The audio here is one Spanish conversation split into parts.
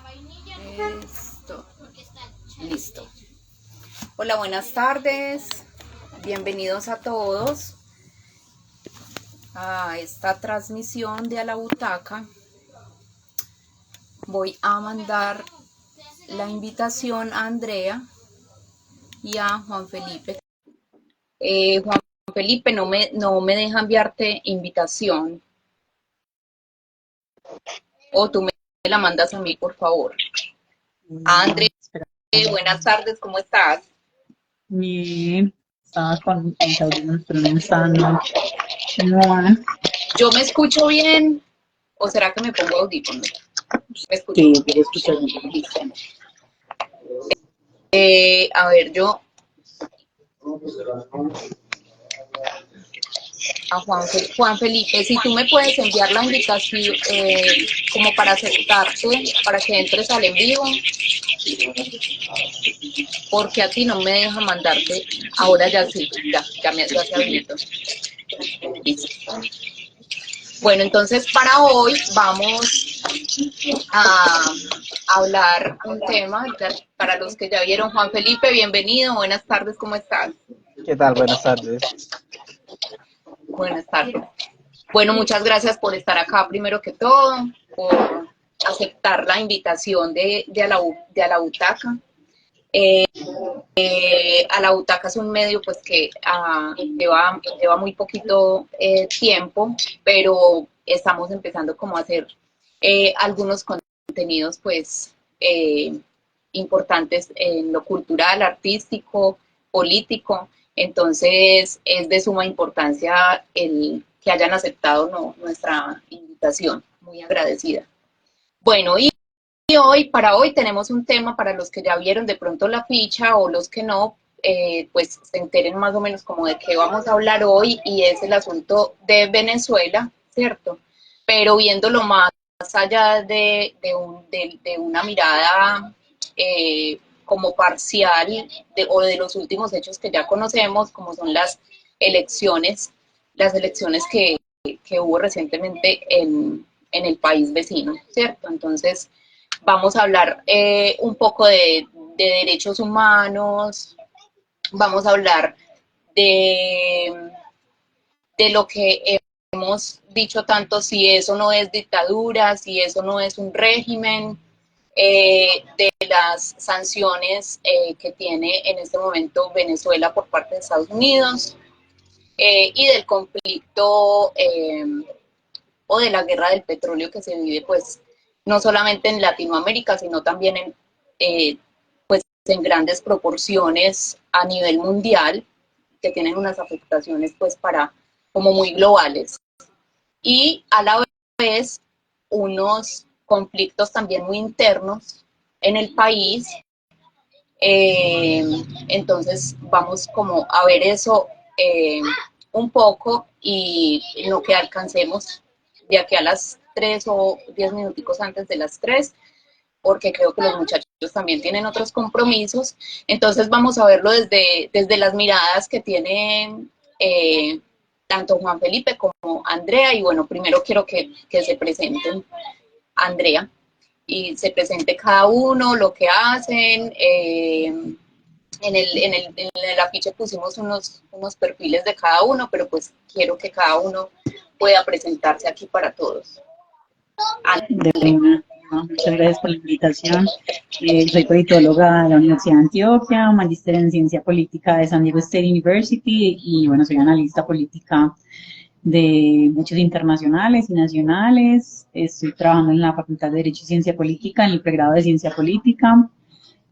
Esto, listo. Hola, buenas tardes. Bienvenidos a todos a esta transmisión de A la Butaca. Voy a mandar la invitación a Andrea y a Juan Felipe. Juan Felipe, no me deja enviarte invitación. O tú me la mandas a mí, por favor. Andrea, buenas tardes, ¿cómo estás? Bien, estaba con mis audífonos, pero no me estaban mal. ¿Cómo van? ¿Yo me escucho bien? ¿O será que me pongo audífonos? ¿Me escucho? Sí, quiero escuchar bien. Listo. A ver, yo a Juan Felipe, si tú me puedes enviar la invitación como para aceptarte, para que entres al en vivo, porque a ti no me deja mandarte. Ahora ya sí, ya se habilitó. Listo. Bueno, entonces para hoy vamos a hablar un tema para los que ya vieron. Juan Felipe, bienvenido, buenas tardes, ¿cómo estás? ¿Qué tal? Buenas tardes. Buenas tardes. Bueno, muchas gracias por estar acá primero que todo, por aceptar la invitación de a la Butaca. A la Butaca es un medio pues que lleva muy poquito tiempo, pero estamos empezando como a hacer algunos contenidos pues importantes en lo cultural, artístico, político. Entonces es de suma importancia el que hayan aceptado nuestra invitación. Muy agradecida. Bueno, para hoy tenemos un tema para los que ya vieron de pronto la ficha o los que no, pues se enteren más o menos como de qué vamos a hablar hoy, y es el asunto de Venezuela, ¿cierto? Pero viéndolo más allá de una mirada como parcial o de los últimos hechos que ya conocemos, como son las elecciones que hubo recientemente en el país vecino, ¿cierto? Entonces, vamos a hablar un poco de derechos humanos, vamos a hablar de, de lo que hemos dicho tanto, si eso no es dictadura, si eso no es un régimen, de las sanciones que tiene en este momento Venezuela por parte de Estados Unidos, y del conflicto o de la guerra del petróleo que se vive pues no solamente en Latinoamérica, sino también pues, en grandes proporciones a nivel mundial, que tienen unas afectaciones pues como muy globales. Y a la vez unos conflictos también muy internos en el país. Entonces vamos como a ver eso un poco, y lo que alcancemos de aquí a las 3 o 10 minuticos antes de las 3, porque creo que los muchachos también tienen otros compromisos. Entonces vamos a verlo desde las miradas que tienen tanto Juan Felipe como Andrea. Y bueno, primero quiero que se presenten. Andrea, y se presente cada uno, lo que hacen. En el afiche pusimos unos perfiles de cada uno, pero pues quiero que cada uno pueda presentarse aquí para todos. De una. No, muchas gracias por la invitación. Soy politóloga de la Universidad de Antioquia, magíster en Ciencia Política de San Diego State University y bueno, soy analista política de muchos internacionales y nacionales. Estoy trabajando en la Facultad de Derecho y Ciencia Política, en el pregrado de Ciencia Política,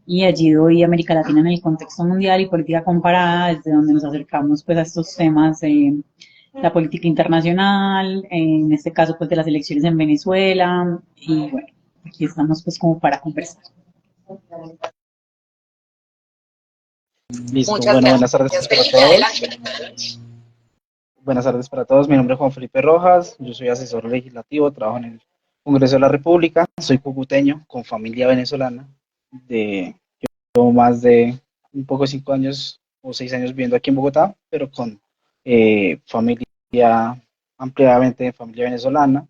y allí doy América Latina en el contexto mundial y política comparada, desde donde nos acercamos pues a estos temas de la política internacional, en este caso pues de las elecciones en Venezuela, y bueno, aquí estamos pues como para conversar. Listo. Muchas Bueno, buenas gracias, tardes para Felipe, todos. adelante. Buenas tardes para todos. Mi nombre es Juan Felipe Rojas. Yo soy asesor legislativo, trabajo en el Congreso de la República. Soy cucuteño con familia venezolana. Llevo más de un poco 5 años o 6 años viviendo aquí en Bogotá, pero con familia ampliadamente familia venezolana.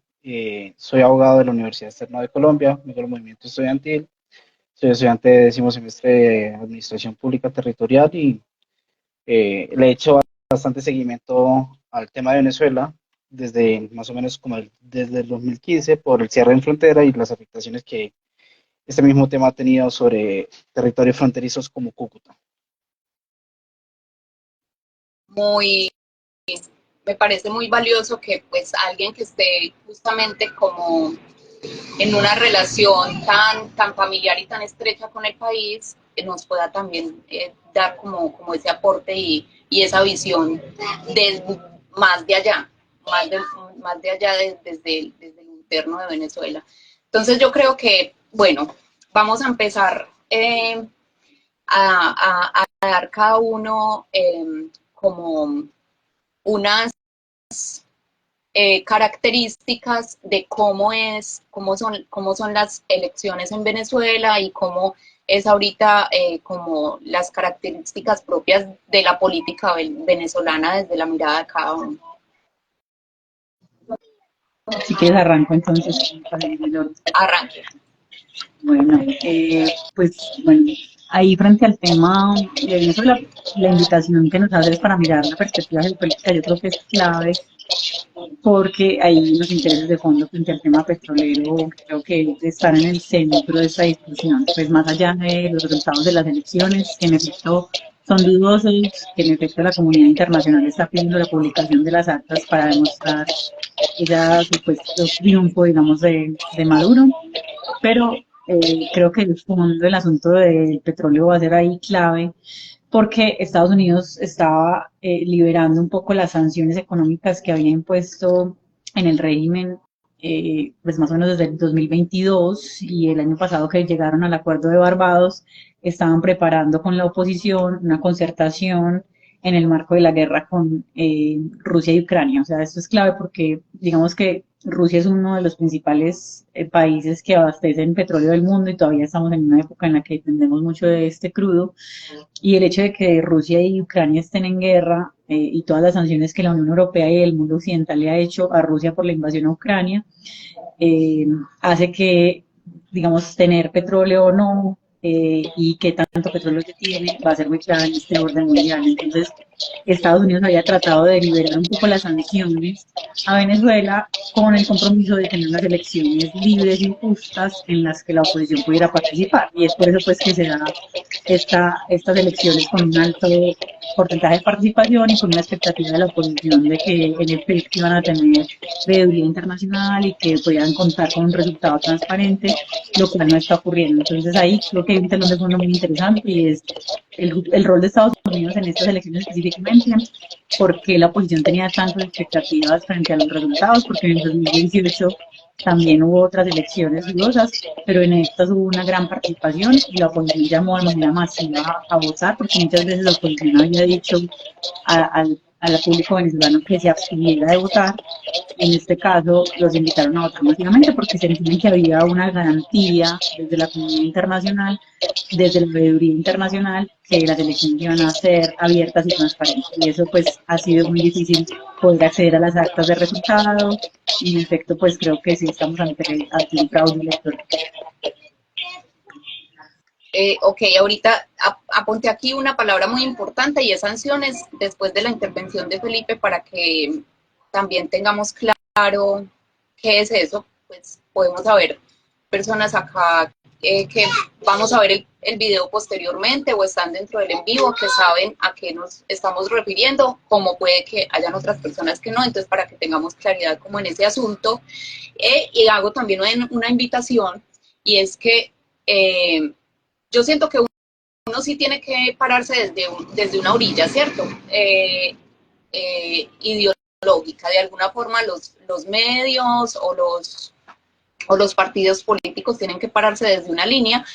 Soy abogado de la Universidad Externa de Colombia, vengo del movimiento estudiantil, soy estudiante de 10º semestre de Administración Pública Territorial y le he hecho bastante seguimiento al tema de Venezuela desde más o menos desde el 2015 por el cierre en frontera y las afectaciones que este mismo tema ha tenido sobre territorios fronterizos como Cúcuta. Muy, me parece muy valioso que pues alguien que esté justamente como en una relación tan familiar y tan estrecha con el país, nos pueda también dar como ese aporte y esa visión de, más de allá, más de allá desde el interno de Venezuela. Entonces yo creo que, bueno, vamos a empezar a dar cada uno como unas características de cómo son las elecciones en Venezuela y cómo es ahorita como las características propias de la política venezolana desde la mirada de cada uno. Si quieres arranco entonces para seguir el orden. Arranque. Bueno, pues bueno, ahí frente al tema de Venezuela, la invitación que nos haces para mirar la perspectiva geopolítica yo creo que es clave porque ahí los intereses de fondo frente al tema petrolero creo que están en el centro de esta discusión, pues más allá de los resultados de las elecciones, que en efecto son dudosos, que en efecto la comunidad internacional está pidiendo la publicación de las actas para demostrar ese supuesto triunfo, digamos, de Maduro, pero creo que el fondo del asunto del petróleo va a ser ahí clave porque Estados Unidos estaba liberando un poco las sanciones económicas que había impuesto en el régimen, pues más o menos desde el 2022 y el año pasado que llegaron al acuerdo de Barbados, estaban preparando con la oposición una concertación en el marco de la guerra con Rusia y Ucrania. O sea, esto es clave porque digamos que Rusia es uno de los principales países que abastecen petróleo del mundo y todavía estamos en una época en la que dependemos mucho de este crudo. Y el hecho de que Rusia y Ucrania estén en guerra y todas las sanciones que la Unión Europea y el mundo occidental le ha hecho a Rusia por la invasión a Ucrania, hace que, digamos, tener petróleo o no y qué tanto petróleo se tiene va a ser muy clave en este orden mundial. Entonces, Estados Unidos había tratado de liberar un poco las sanciones a Venezuela con el compromiso de tener unas elecciones libres y justas en las que la oposición pudiera participar. Y es por eso pues que se da estas elecciones con un alto porcentaje de participación y con una expectativa de la oposición de que en efecto iban a tener veeduría internacional y que podían contar con un resultado transparente, lo cual no está ocurriendo. Entonces ahí creo que hay un telón de fondo muy interesante y es el rol de Estados Unidos en estas elecciones específicamente, porque la oposición tenía tantas expectativas frente a los resultados, porque en el 2018 también hubo otras elecciones dudosas, pero en estas hubo una gran participación y la oposición llamó de manera masiva a votar, porque muchas veces la oposición había dicho al público venezolano que se abstuviera de votar. En este caso, los invitaron a votar masivamente porque sentían que había una garantía desde la comunidad internacional, desde la veeduría internacional, que las elecciones iban a ser abiertas y transparentes. Y eso pues ha sido muy difícil poder acceder a las actas de resultado y en efecto pues creo que sí estamos ante un fraude electoral. Ok, ahorita apunté aquí una palabra muy importante y es sanciones después de la intervención de Felipe para que también tengamos claro qué es eso. Pues podemos saber personas acá que vamos a ver el video posteriormente o están dentro del en vivo que saben a qué nos estamos refiriendo, como puede que hayan otras personas que no, entonces para que tengamos claridad como en ese asunto. Y hago también una invitación y es que yo siento que uno sí tiene que pararse desde una orilla, ¿cierto? Ideológica, de alguna forma los medios o los partidos políticos tienen que pararse desde una línea,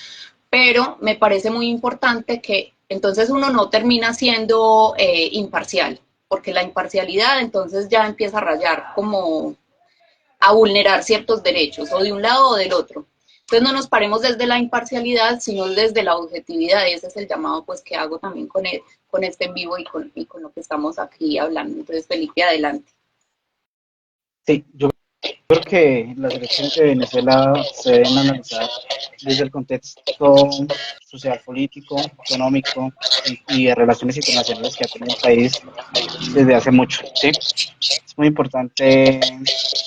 pero me parece muy importante que entonces uno no termina siendo imparcial, porque la imparcialidad entonces ya empieza a rayar como a vulnerar ciertos derechos, o de un lado o del otro. Entonces no nos paremos desde la imparcialidad, sino desde la objetividad, y ese es el llamado pues que hago también con este en vivo y con lo que estamos aquí hablando. Entonces, Felipe, adelante. Sí, yo creo que las elecciones de Venezuela se deben analizar desde el contexto social, político, económico y de relaciones internacionales que ha tenido el país desde hace mucho, ¿sí? Es muy importante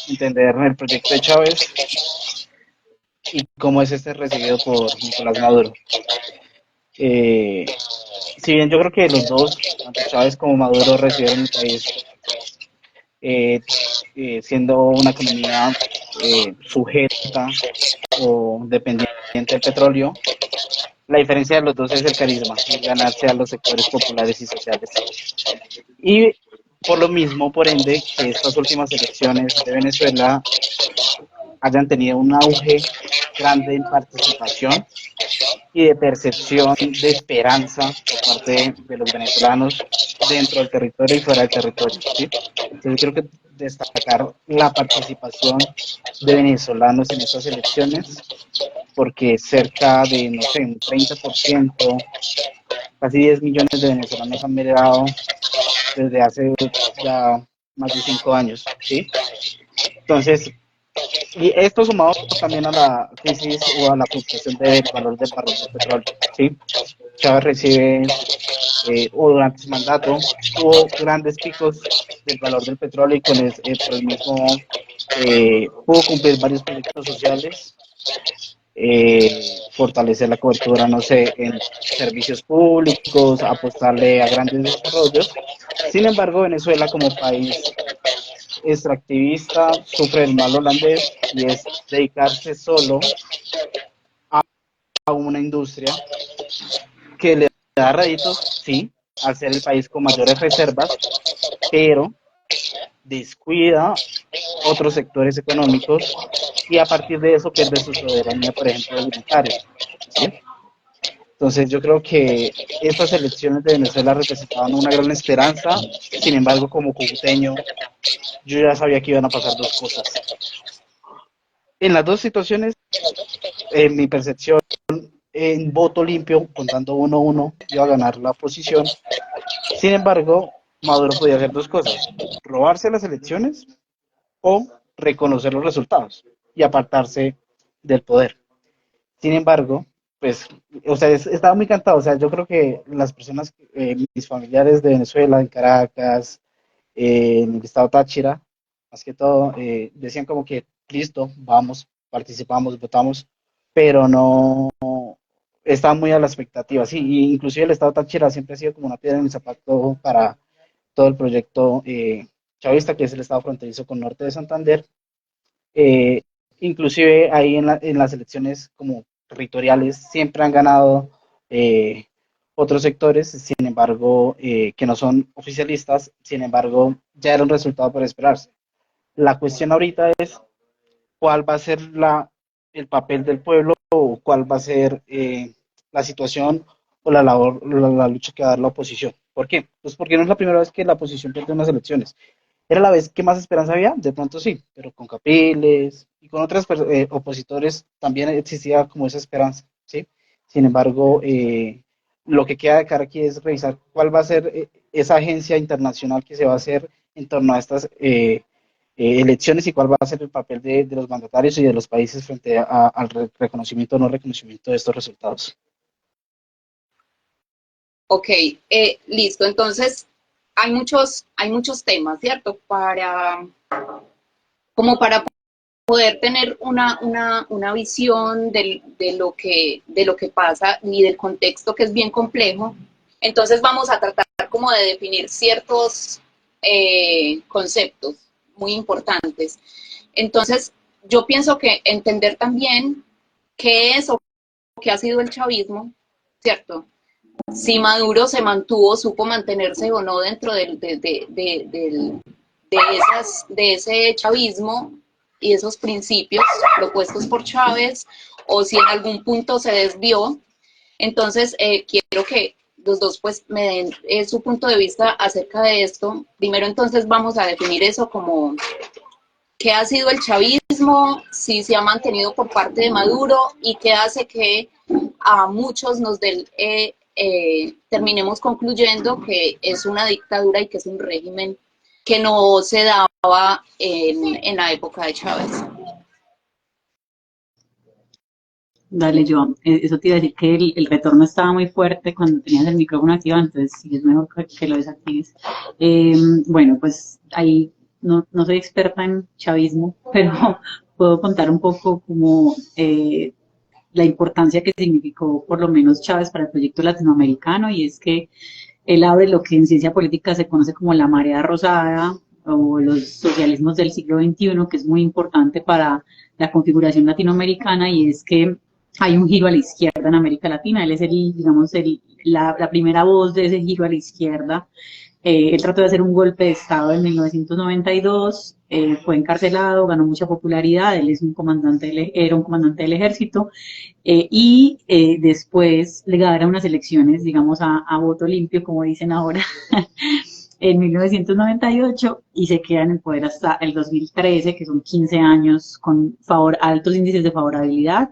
entender el proyecto de Chávez y cómo es este recibido por Nicolás Maduro. Eh, si bien yo creo que los dos, tanto Chávez como Maduro, recibieron el país eh, siendo una economía sujeta o dependiente del petróleo, la diferencia de los dos es el carisma, es ganarse a los sectores populares y sociales. Y por lo mismo, por ende, que estas últimas elecciones de Venezuela hayan tenido un auge grande en participación y de percepción de esperanza por parte de los venezolanos dentro del territorio y fuera del territorio, ¿sí? Entonces creo que destacar la participación de venezolanos en estas elecciones, porque cerca de, no sé, un 30%, casi 10 millones de venezolanos han migrado desde hace ya más de 5 años, ¿sí? Entonces, y esto sumado también a la crisis o a la fluctuación del valor del barril de petróleo, ¿sí? Chávez recibe, o durante su mandato, tuvo grandes picos del valor del petróleo y por el mismo pudo cumplir varios proyectos sociales, fortalecer la cobertura, no sé, en servicios públicos, apostarle a grandes desarrollos. Sin embargo, Venezuela como país extractivista sufre el mal holandés y es dedicarse solo a una industria que le da réditos, sí, al ser el país con mayores reservas, pero descuida otros sectores económicos y a partir de eso pierde su soberanía, por ejemplo, alimentaria, ¿sí? Entonces yo creo que estas elecciones de Venezuela representaban una gran esperanza, sin embargo, como cucuteño, yo ya sabía que iban a pasar dos cosas. En las dos situaciones, en mi percepción, en voto limpio, contando 1-1, iba a ganar la oposición. Sin embargo, Maduro podía hacer dos cosas: robarse las elecciones o reconocer los resultados y apartarse del poder. Sin embargo, pues, o sea, estaba muy cantado. O sea, yo creo que las personas, mis familiares de Venezuela, en Caracas, en el estado Táchira, más que todo, decían como que, listo, vamos, participamos, votamos, pero no estaban muy a la expectativa. Sí, y inclusive el estado Táchira siempre ha sido como una piedra en el zapato para todo el proyecto chavista, que es el estado fronterizo con Norte de Santander. Eh, Inclusive ahí en las elecciones como territoriales siempre han ganado eh, otros sectores, sin embargo, que no son oficialistas, sin embargo, ya era un resultado por esperarse. La cuestión ahorita es cuál va a ser el papel del pueblo o cuál va a ser la situación o la labor, la lucha que va a dar la oposición. ¿Por qué? Pues porque no es la primera vez que la oposición pierde unas elecciones. ¿Era la vez que más esperanza había? De pronto sí, pero con Capriles y con otros opositores también existía como esa esperanza, ¿sí? Sin embargo, lo que queda de cara aquí es revisar cuál va a ser esa agencia internacional que se va a hacer en torno a estas elecciones y cuál va a ser el papel de los mandatarios y de los países frente al reconocimiento o no reconocimiento de estos resultados. Ok, listo. Entonces, hay muchos temas, ¿cierto? Como para poder tener una visión de lo que pasa y del contexto que es bien complejo. Entonces vamos a tratar como de definir ciertos conceptos muy importantes. Entonces, yo pienso que entender también qué es o qué ha sido el chavismo, ¿cierto? Si Maduro se mantuvo, supo mantenerse o no dentro de ese chavismo y esos principios propuestos por Chávez, o si en algún punto se desvió. Entonces, quiero que los dos pues me den su punto de vista acerca de esto. Primero, entonces, vamos a definir eso como qué ha sido el chavismo, si se ha mantenido por parte de Maduro y qué hace que a muchos terminemos concluyendo que es una dictadura y que es un régimen que no se daba en la época de Chávez. Dale, yo, eso te iba a decir que el retorno estaba muy fuerte cuando tenías el micrófono activado, entonces sí es mejor que lo desactives. Bueno, pues ahí no soy experta en chavismo, pero puedo contar un poco como la importancia que significó por lo menos Chávez para el proyecto latinoamericano, y es que él abre lo que en ciencia política se conoce como la marea rosada o los socialismos del siglo XXI, que es muy importante para la configuración latinoamericana, y es que hay un giro a la izquierda en América Latina. Él es digamos, la primera voz de ese giro a la izquierda. Él trató de hacer un golpe de Estado en 1992, fue encarcelado, ganó mucha popularidad, él es era un comandante del ejército, después le gana unas elecciones, digamos, a voto limpio, como dicen ahora, en 1998, y se queda en el poder hasta el 2013, que son 15 años con altos índices de favorabilidad.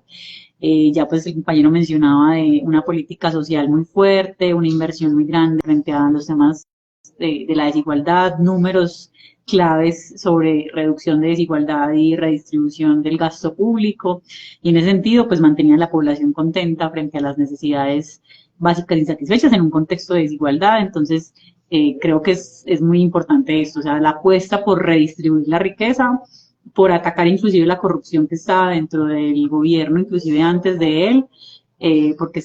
Ya pues el compañero mencionaba de una política social muy fuerte, una inversión muy grande frente a los temas de la desigualdad, números claves sobre reducción de desigualdad y redistribución del gasto público, y en ese sentido pues mantenía a la población contenta frente a las necesidades básicas insatisfechas en un contexto de desigualdad. Entonces creo que es muy importante esto, o sea, la apuesta por redistribuir la riqueza, por atacar inclusive la corrupción que estaba dentro del gobierno, inclusive antes de él, porque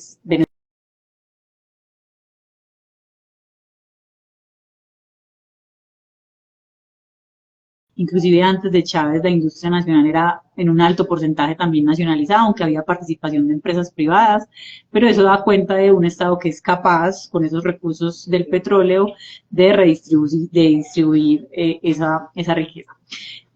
inclusive antes de Chávez la industria nacional era en un alto porcentaje también nacionalizada, aunque había participación de empresas privadas, pero eso da cuenta de un Estado que es capaz, con esos recursos del petróleo, de distribuir esa riqueza.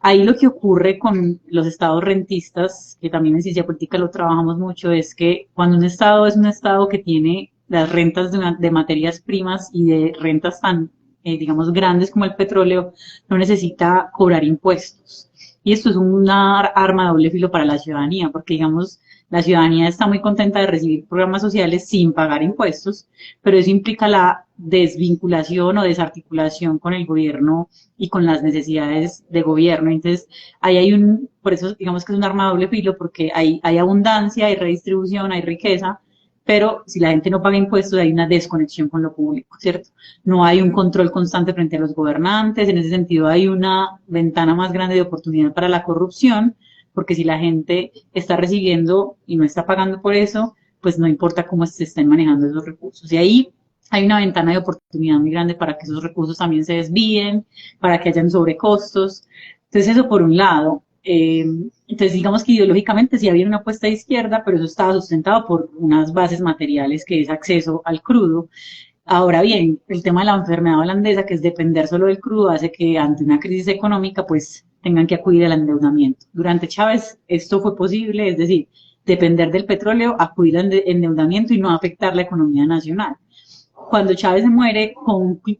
Ahí lo que ocurre con los estados rentistas, que también en ciencia política lo trabajamos mucho, es que cuando un estado es un estado que tiene las rentas de materias primas y de rentas tan, digamos, grandes como el petróleo, no necesita cobrar impuestos. Y esto es una arma de doble filo para la ciudadanía, porque, digamos, la ciudadanía está muy contenta de recibir programas sociales sin pagar impuestos, pero eso implica la desvinculación o desarticulación con el gobierno y con las necesidades de gobierno. Entonces, ahí por eso digamos que es un arma de doble filo, porque hay abundancia, hay redistribución, hay riqueza, pero si la gente no paga impuestos hay una desconexión con lo público, ¿cierto? No hay un control constante frente a los gobernantes, en ese sentido hay una ventana más grande de oportunidad para la corrupción, porque si la gente está recibiendo y no está pagando por eso, pues no importa cómo se estén manejando esos recursos. Y ahí hay una ventana de oportunidad muy grande para que esos recursos también se desvíen, para que hayan sobrecostos. Entonces eso por un lado. Entonces digamos que ideológicamente sí había una apuesta de izquierda, pero eso estaba sustentado por unas bases materiales que es acceso al crudo. Ahora bien, el tema de la enfermedad holandesa, que es depender solo del crudo, hace que ante una crisis económica pues tengan que acudir al endeudamiento. Durante Chávez esto fue posible, es decir, depender del petróleo, acudir al endeudamiento y no afectar la economía nacional. Cuando Chávez se muere,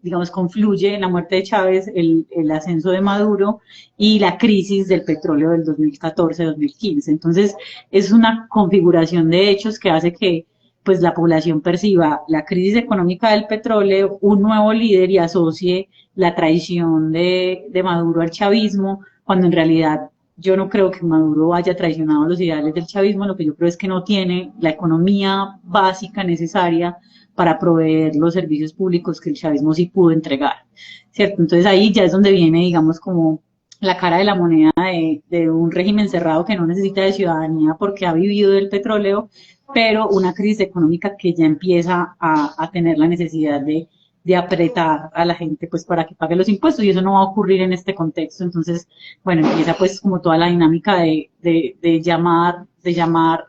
digamos, confluye en la muerte de Chávez el ascenso de Maduro y la crisis del petróleo del 2014-2015. Entonces, es una configuración de hechos que hace que pues la población perciba la crisis económica del petróleo, un nuevo líder, y asocie la traición de Maduro al chavismo, cuando en realidad yo no creo que Maduro haya traicionado los ideales del chavismo. Lo que yo creo es que no tiene la economía básica necesaria para proveer los servicios públicos que el chavismo sí pudo entregar, ¿cierto? Entonces ahí ya es donde viene, digamos, como la cara de la moneda de un régimen cerrado que no necesita de ciudadanía porque ha vivido del petróleo, pero una crisis económica que ya empieza a tener la necesidad de apretar a la gente pues para que pague los impuestos, y eso no va a ocurrir en este contexto. Entonces, bueno, empieza pues como toda la dinámica de llamar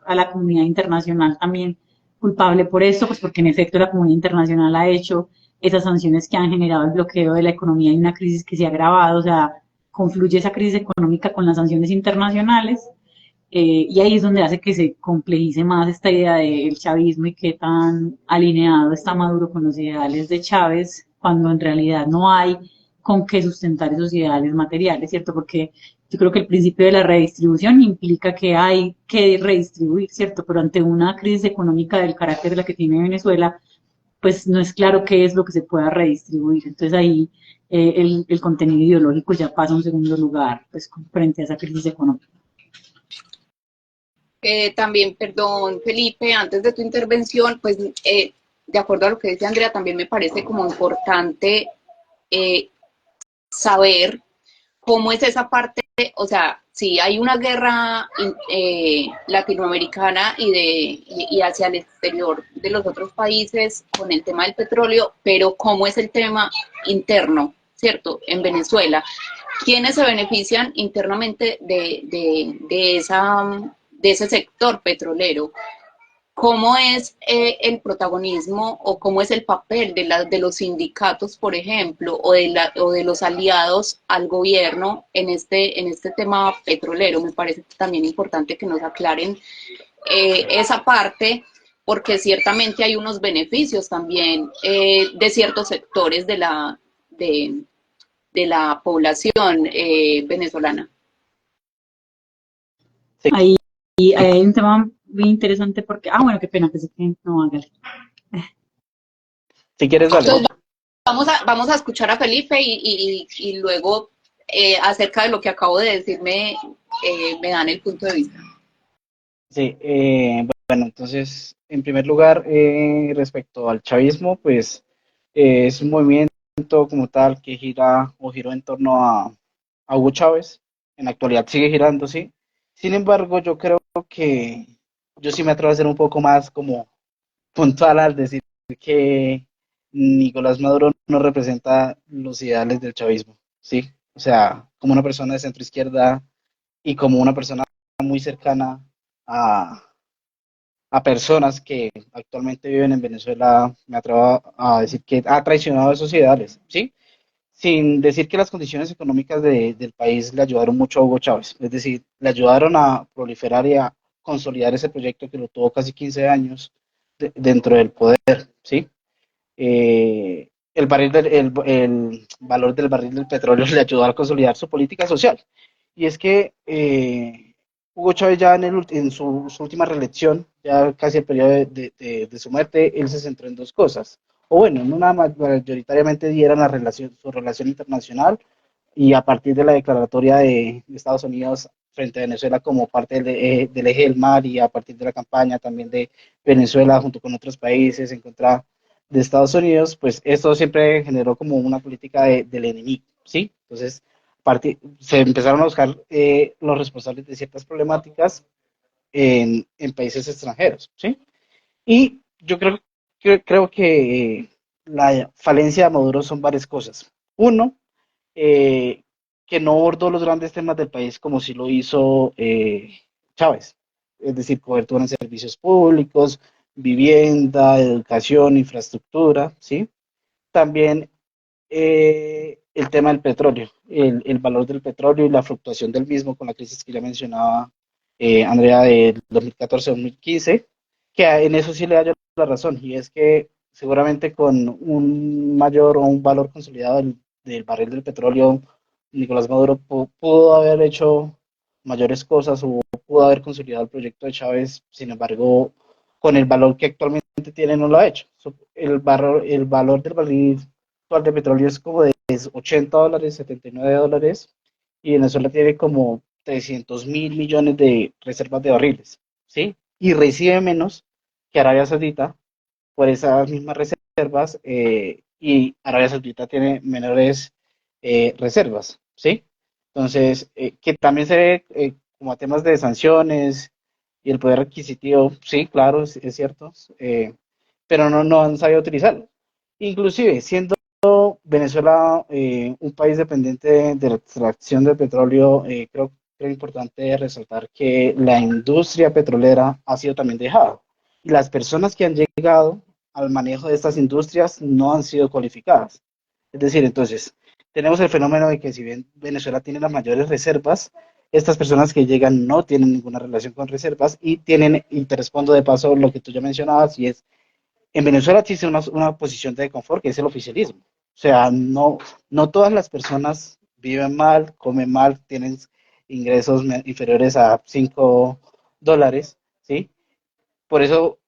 a la comunidad internacional también culpable por esto, pues porque en efecto la comunidad internacional ha hecho esas sanciones que han generado el bloqueo de la economía y una crisis que se ha agravado. O sea, confluye esa crisis económica con las sanciones internacionales, y ahí es donde hace que se complejice más esta idea del chavismo y qué tan alineado está Maduro con los ideales de Chávez, cuando en realidad no hay con qué sustentar esos ideales materiales, ¿cierto? Porque yo creo que el principio de la redistribución implica que hay que redistribuir, ¿cierto? Pero ante una crisis económica del carácter de la que tiene Venezuela, pues no es claro qué es lo que se pueda redistribuir. Entonces ahí el contenido ideológico ya pasa a un segundo lugar, pues frente a esa crisis económica. También, perdón, Felipe, antes de tu intervención, pues de acuerdo a lo que dice Andrea, también me parece como importante eh, saber cómo es esa parte, o sea, si hay una guerra latinoamericana y hacia el exterior de los otros países con el tema del petróleo, pero cómo es el tema interno, ¿cierto? En Venezuela, ¿quiénes se benefician internamente de ese sector petrolero? ¿Cómo es el protagonismo o cómo es el papel de los sindicatos, por ejemplo, o de los aliados al gobierno en este tema petrolero? Me parece también importante que nos aclaren esa parte, porque ciertamente hay unos beneficios también de ciertos sectores de la población venezolana. Sí, Ahí hay un tema muy interesante porque, bueno, qué pena, pensé que no, hágale. si quieres, dale. Entonces, vamos a escuchar a Felipe y luego acerca de lo que acabo de decirme me dan el punto de vista. Sí, bueno, entonces, en primer lugar, respecto al chavismo, pues es un movimiento como tal que gira o giró en torno a Hugo Chávez. En la actualidad sigue girando, sí. Sin embargo, yo creo que yo sí me atrevo a ser un poco más como puntual al decir que Nicolás Maduro no representa los ideales del chavismo, ¿sí? O sea, como una persona de centro izquierda y como una persona muy cercana a, a personas que actualmente viven en Venezuela, me atrevo a decir que ha traicionado esos ideales, ¿sí? Sin decir que las condiciones económicas del país le ayudaron mucho a Hugo Chávez, es decir, le ayudaron a proliferar y a consolidar ese proyecto que lo tuvo casi 15 años dentro del poder, ¿sí? El valor del barril del petróleo le ayudó a consolidar su política social. Y es que Hugo Chávez ya en su última reelección, ya casi el periodo de su muerte, él se centró en dos cosas. O bueno, no nada más, mayoritariamente dieron su relación internacional y a partir de la declaratoria de Estados Unidos frente a Venezuela como parte del eje del mar y a partir de la campaña también de Venezuela junto con otros países en contra de Estados Unidos, pues esto siempre generó como una política del enemigo, ¿sí? Entonces, se empezaron a buscar los responsables de ciertas problemáticas en países extranjeros, ¿sí? Y yo creo que la falencia de Maduro son varias cosas. Uno, eh, que no abordó los grandes temas del país como si lo hizo Chávez, es decir, cobertura en servicios públicos, vivienda, educación, infraestructura, ¿sí? También el tema del petróleo, el valor del petróleo y la fluctuación del mismo con la crisis que ya mencionaba Andrea del 2014-2015, que en eso sí le da yo la razón, y es que seguramente con un mayor o un valor consolidado del barril del petróleo, Nicolás Maduro pudo haber hecho mayores cosas o pudo haber consolidado el proyecto de Chávez, sin embargo, con el valor que actualmente tiene no lo ha hecho. El valor del barril actual de petróleo es como de $80, $79, y Venezuela tiene como 300.000 millones de reservas de barriles, ¿sí? Y recibe menos que Arabia Saudita por esas mismas reservas, y Arabia Saudita tiene menores reservas, ¿sí? Entonces, que también se ve como a temas de sanciones y el poder adquisitivo, sí, claro, es cierto, pero no han sabido utilizarlo. Inclusive, siendo Venezuela un país dependiente de la extracción de petróleo, creo importante resaltar que la industria petrolera ha sido también dejada. Y las personas que han llegado al manejo de estas industrias no han sido cualificadas. Es decir, entonces, tenemos el fenómeno de que si bien Venezuela tiene las mayores reservas, estas personas que llegan no tienen ninguna relación con reservas y te respondo de paso lo que tú ya mencionabas, y es, en Venezuela existe una posición de confort que es el oficialismo. O sea, no todas las personas viven mal, comen mal, tienen ingresos inferiores a $5, ¿sí? Por eso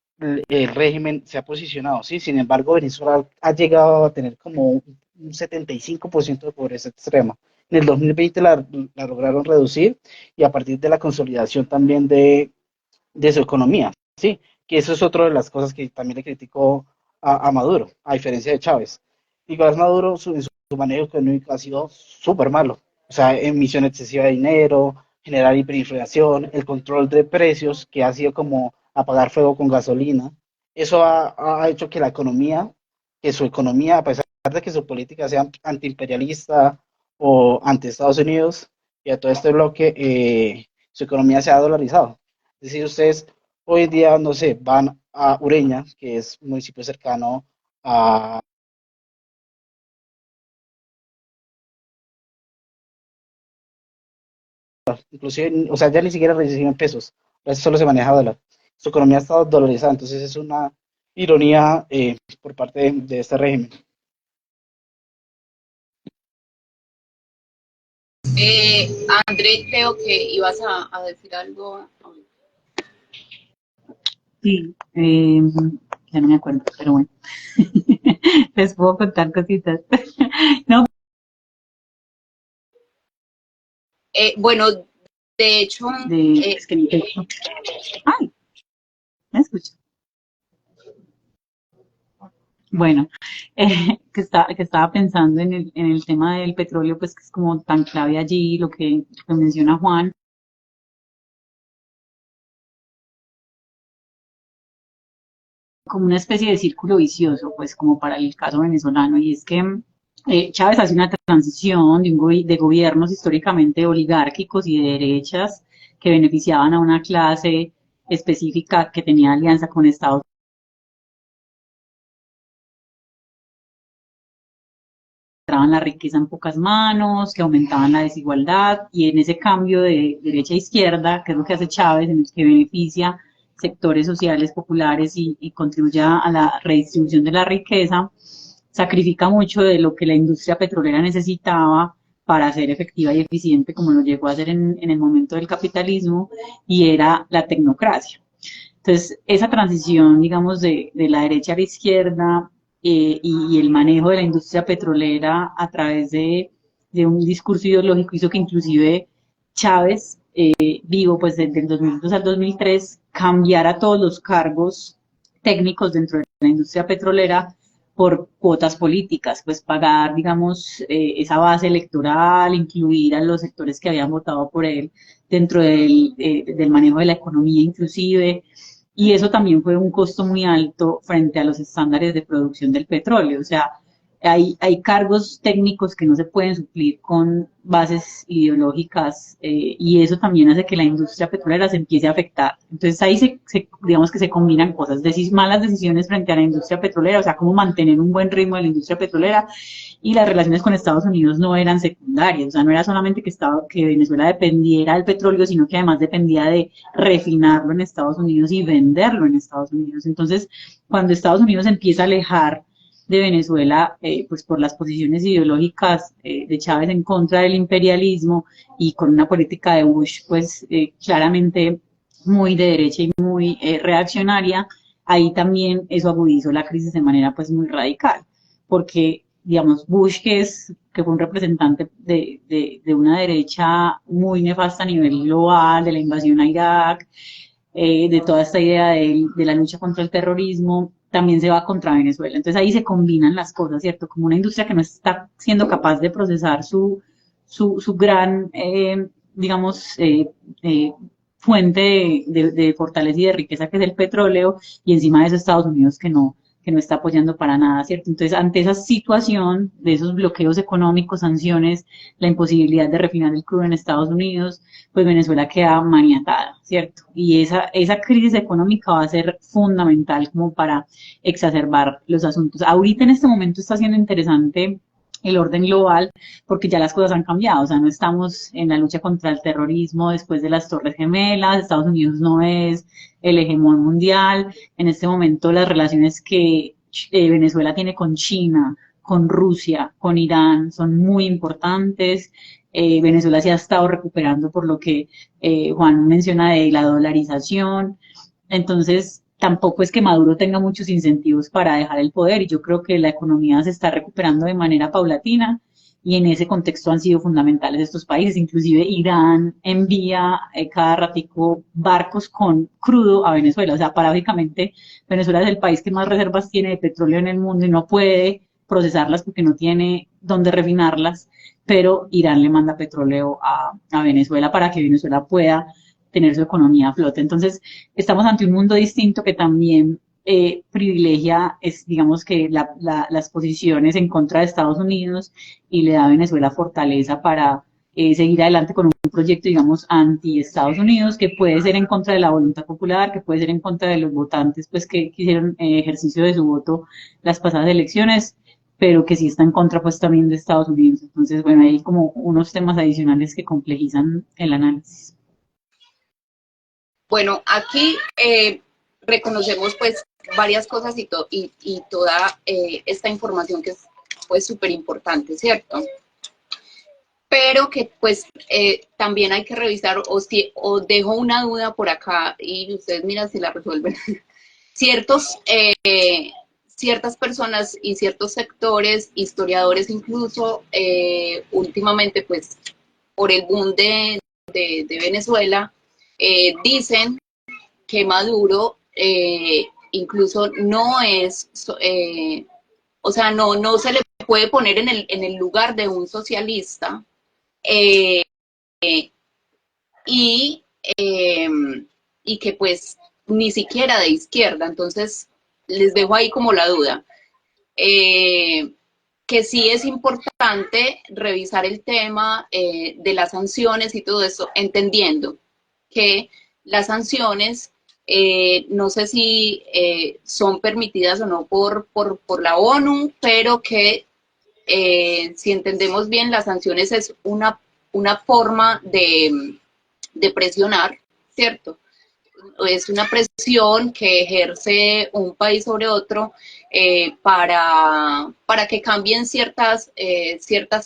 el régimen se ha posicionado, ¿sí? Sin embargo, Venezuela ha llegado a tener como un 75% de pobreza extrema. En el 2020 la lograron reducir y a partir de la consolidación también de su economía, ¿sí? Que eso es otra de las cosas que también le critico a Maduro, a diferencia de Chávez. Nicolás Maduro, en su manejo económico ha sido súper malo. O sea, emisión excesiva de dinero, generar hiperinflación, el control de precios, que ha sido como apagar fuego con gasolina. Eso ha hecho que la economía, que su economía, a pesar de que su política sea antiimperialista o anti Estados Unidos y a todo este bloque, su economía se ha dolarizado. Es decir, ustedes hoy en día, no sé, van a Ureña, que es un municipio cercano a, inclusive, o sea, ya ni siquiera reciben pesos, ya solo se maneja dólar. Su economía ha estado dolarizada, entonces es una ironía por parte de este régimen. André, creo que ibas a decir algo. Sí, ya no me acuerdo, pero bueno, les puedo contar cositas. No, Bueno, de hecho, es que ni te... Ay, me escucho. Bueno, que estaba pensando en el tema del petróleo, pues que es como tan clave allí, lo que menciona Juan, como una especie de círculo vicioso, pues como para el caso venezolano, y es que Chávez hace una transición de gobiernos históricamente oligárquicos y de derechas que beneficiaban a una clase específica que tenía alianza con Estados Unidos, que traban la riqueza en pocas manos, que aumentaban la desigualdad, y en ese cambio de derecha a izquierda, que es lo que hace Chávez, en el que beneficia sectores sociales populares y contribuye a la redistribución de la riqueza, sacrifica mucho de lo que la industria petrolera necesitaba para ser efectiva y eficiente, como lo llegó a hacer en el momento del capitalismo, y era la tecnocracia. Entonces, esa transición, digamos, de la derecha a la izquierda y el manejo de la industria petrolera a través de un discurso ideológico hizo que inclusive Chávez, vivo pues desde el 2002 al 2003, cambiara todos los cargos técnicos dentro de la industria petrolera por cuotas políticas, pues pagar, digamos, esa base electoral, incluir a los sectores que habían votado por él dentro del manejo de la economía inclusive, y eso también fue un costo muy alto frente a los estándares de producción del petróleo. O sea, hay cargos técnicos que no se pueden suplir con bases ideológicas, y eso también hace que la industria petrolera se empiece a afectar. Entonces ahí digamos que se combinan cosas, malas decisiones frente a la industria petrolera, o sea, cómo mantener un buen ritmo de la industria petrolera, y las relaciones con Estados Unidos no eran secundarias, o sea, no era solamente que Venezuela dependiera del petróleo, sino que además dependía de refinarlo en Estados Unidos y venderlo en Estados Unidos. Entonces, cuando Estados Unidos empieza a alejar de Venezuela, pues por las posiciones ideológicas de Chávez en contra del imperialismo y con una política de Bush, pues claramente muy de derecha y muy reaccionaria, ahí también eso agudizó la crisis de manera pues muy radical, porque digamos Bush, que fue un representante de una derecha muy nefasta a nivel global, de la invasión a Irak, de toda esta idea de la lucha contra el terrorismo, también se va contra Venezuela. Entonces ahí se combinan las cosas, ¿cierto? Como una industria que no está siendo capaz de procesar su gran, digamos, fuente de fortaleza y de riqueza que es el petróleo, y encima de eso Estados Unidos que no está apoyando para nada, ¿cierto? Entonces, ante esa situación de esos bloqueos económicos, sanciones, la imposibilidad de refinar el crudo en Estados Unidos, pues Venezuela queda maniatada, ¿cierto? Y esa crisis económica va a ser fundamental como para exacerbar los asuntos. Ahorita en este momento está siendo interesante el orden global, porque ya las cosas han cambiado, o sea, no estamos en la lucha contra el terrorismo después de las Torres Gemelas, Estados Unidos no es el hegemón mundial, en este momento las relaciones que Venezuela tiene con China, con Rusia, con Irán, son muy importantes. Venezuela se ha estado recuperando por lo que Juan menciona de la dolarización. Entonces, tampoco es que Maduro tenga muchos incentivos para dejar el poder y yo creo que la economía se está recuperando de manera paulatina y en ese contexto han sido fundamentales estos países, inclusive Irán envía cada ratico barcos con crudo a Venezuela, o sea, paradójicamente Venezuela es el país que más reservas tiene de petróleo en el mundo y no puede procesarlas porque no tiene dónde refinarlas, pero Irán le manda petróleo a Venezuela para que Venezuela pueda tener su economía a flote. Entonces, estamos ante un mundo distinto que también privilegia, digamos que las posiciones en contra de Estados Unidos y le da a Venezuela fortaleza para seguir adelante con un proyecto, digamos, anti-Estados Unidos, que puede ser en contra de la voluntad popular, que puede ser en contra de los votantes, pues que hicieron ejercicio de su voto las pasadas elecciones, pero que sí está en contra, pues también de Estados Unidos. Entonces, bueno, hay como unos temas adicionales que complejizan el análisis. Bueno, aquí reconocemos pues varias cosas y toda esta información que es pues súper importante, ¿cierto? Pero que pues también hay que revisar o dejo una duda por acá y ustedes miran si la resuelven. Ciertas personas y ciertos sectores, historiadores incluso, últimamente pues por el boom de Venezuela, dicen que Maduro incluso no es, o sea, no se le puede poner en el lugar de un socialista eh, y, eh, y que pues ni siquiera de izquierda. Entonces, les dejo ahí como la duda. Que sí es importante revisar el tema de las sanciones y todo eso, entendiendo que las sanciones no sé si son permitidas o no por la ONU, pero que si entendemos bien, las sanciones es una forma de presionar, ¿cierto? Es una presión que ejerce un país sobre otro para que cambien ciertas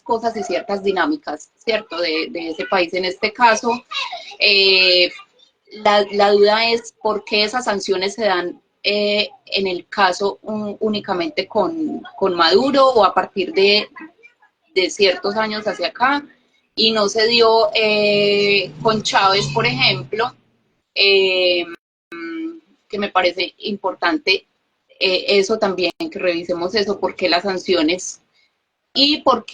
cosas y ciertas dinámicas, ¿cierto? De ese país. En este caso, la duda es por qué esas sanciones se dan en el caso únicamente con Maduro o a partir de ciertos años hacia acá y no se dio con Chávez, por ejemplo, eh, que me parece importante eso también, que revisemos eso, por qué las sanciones y por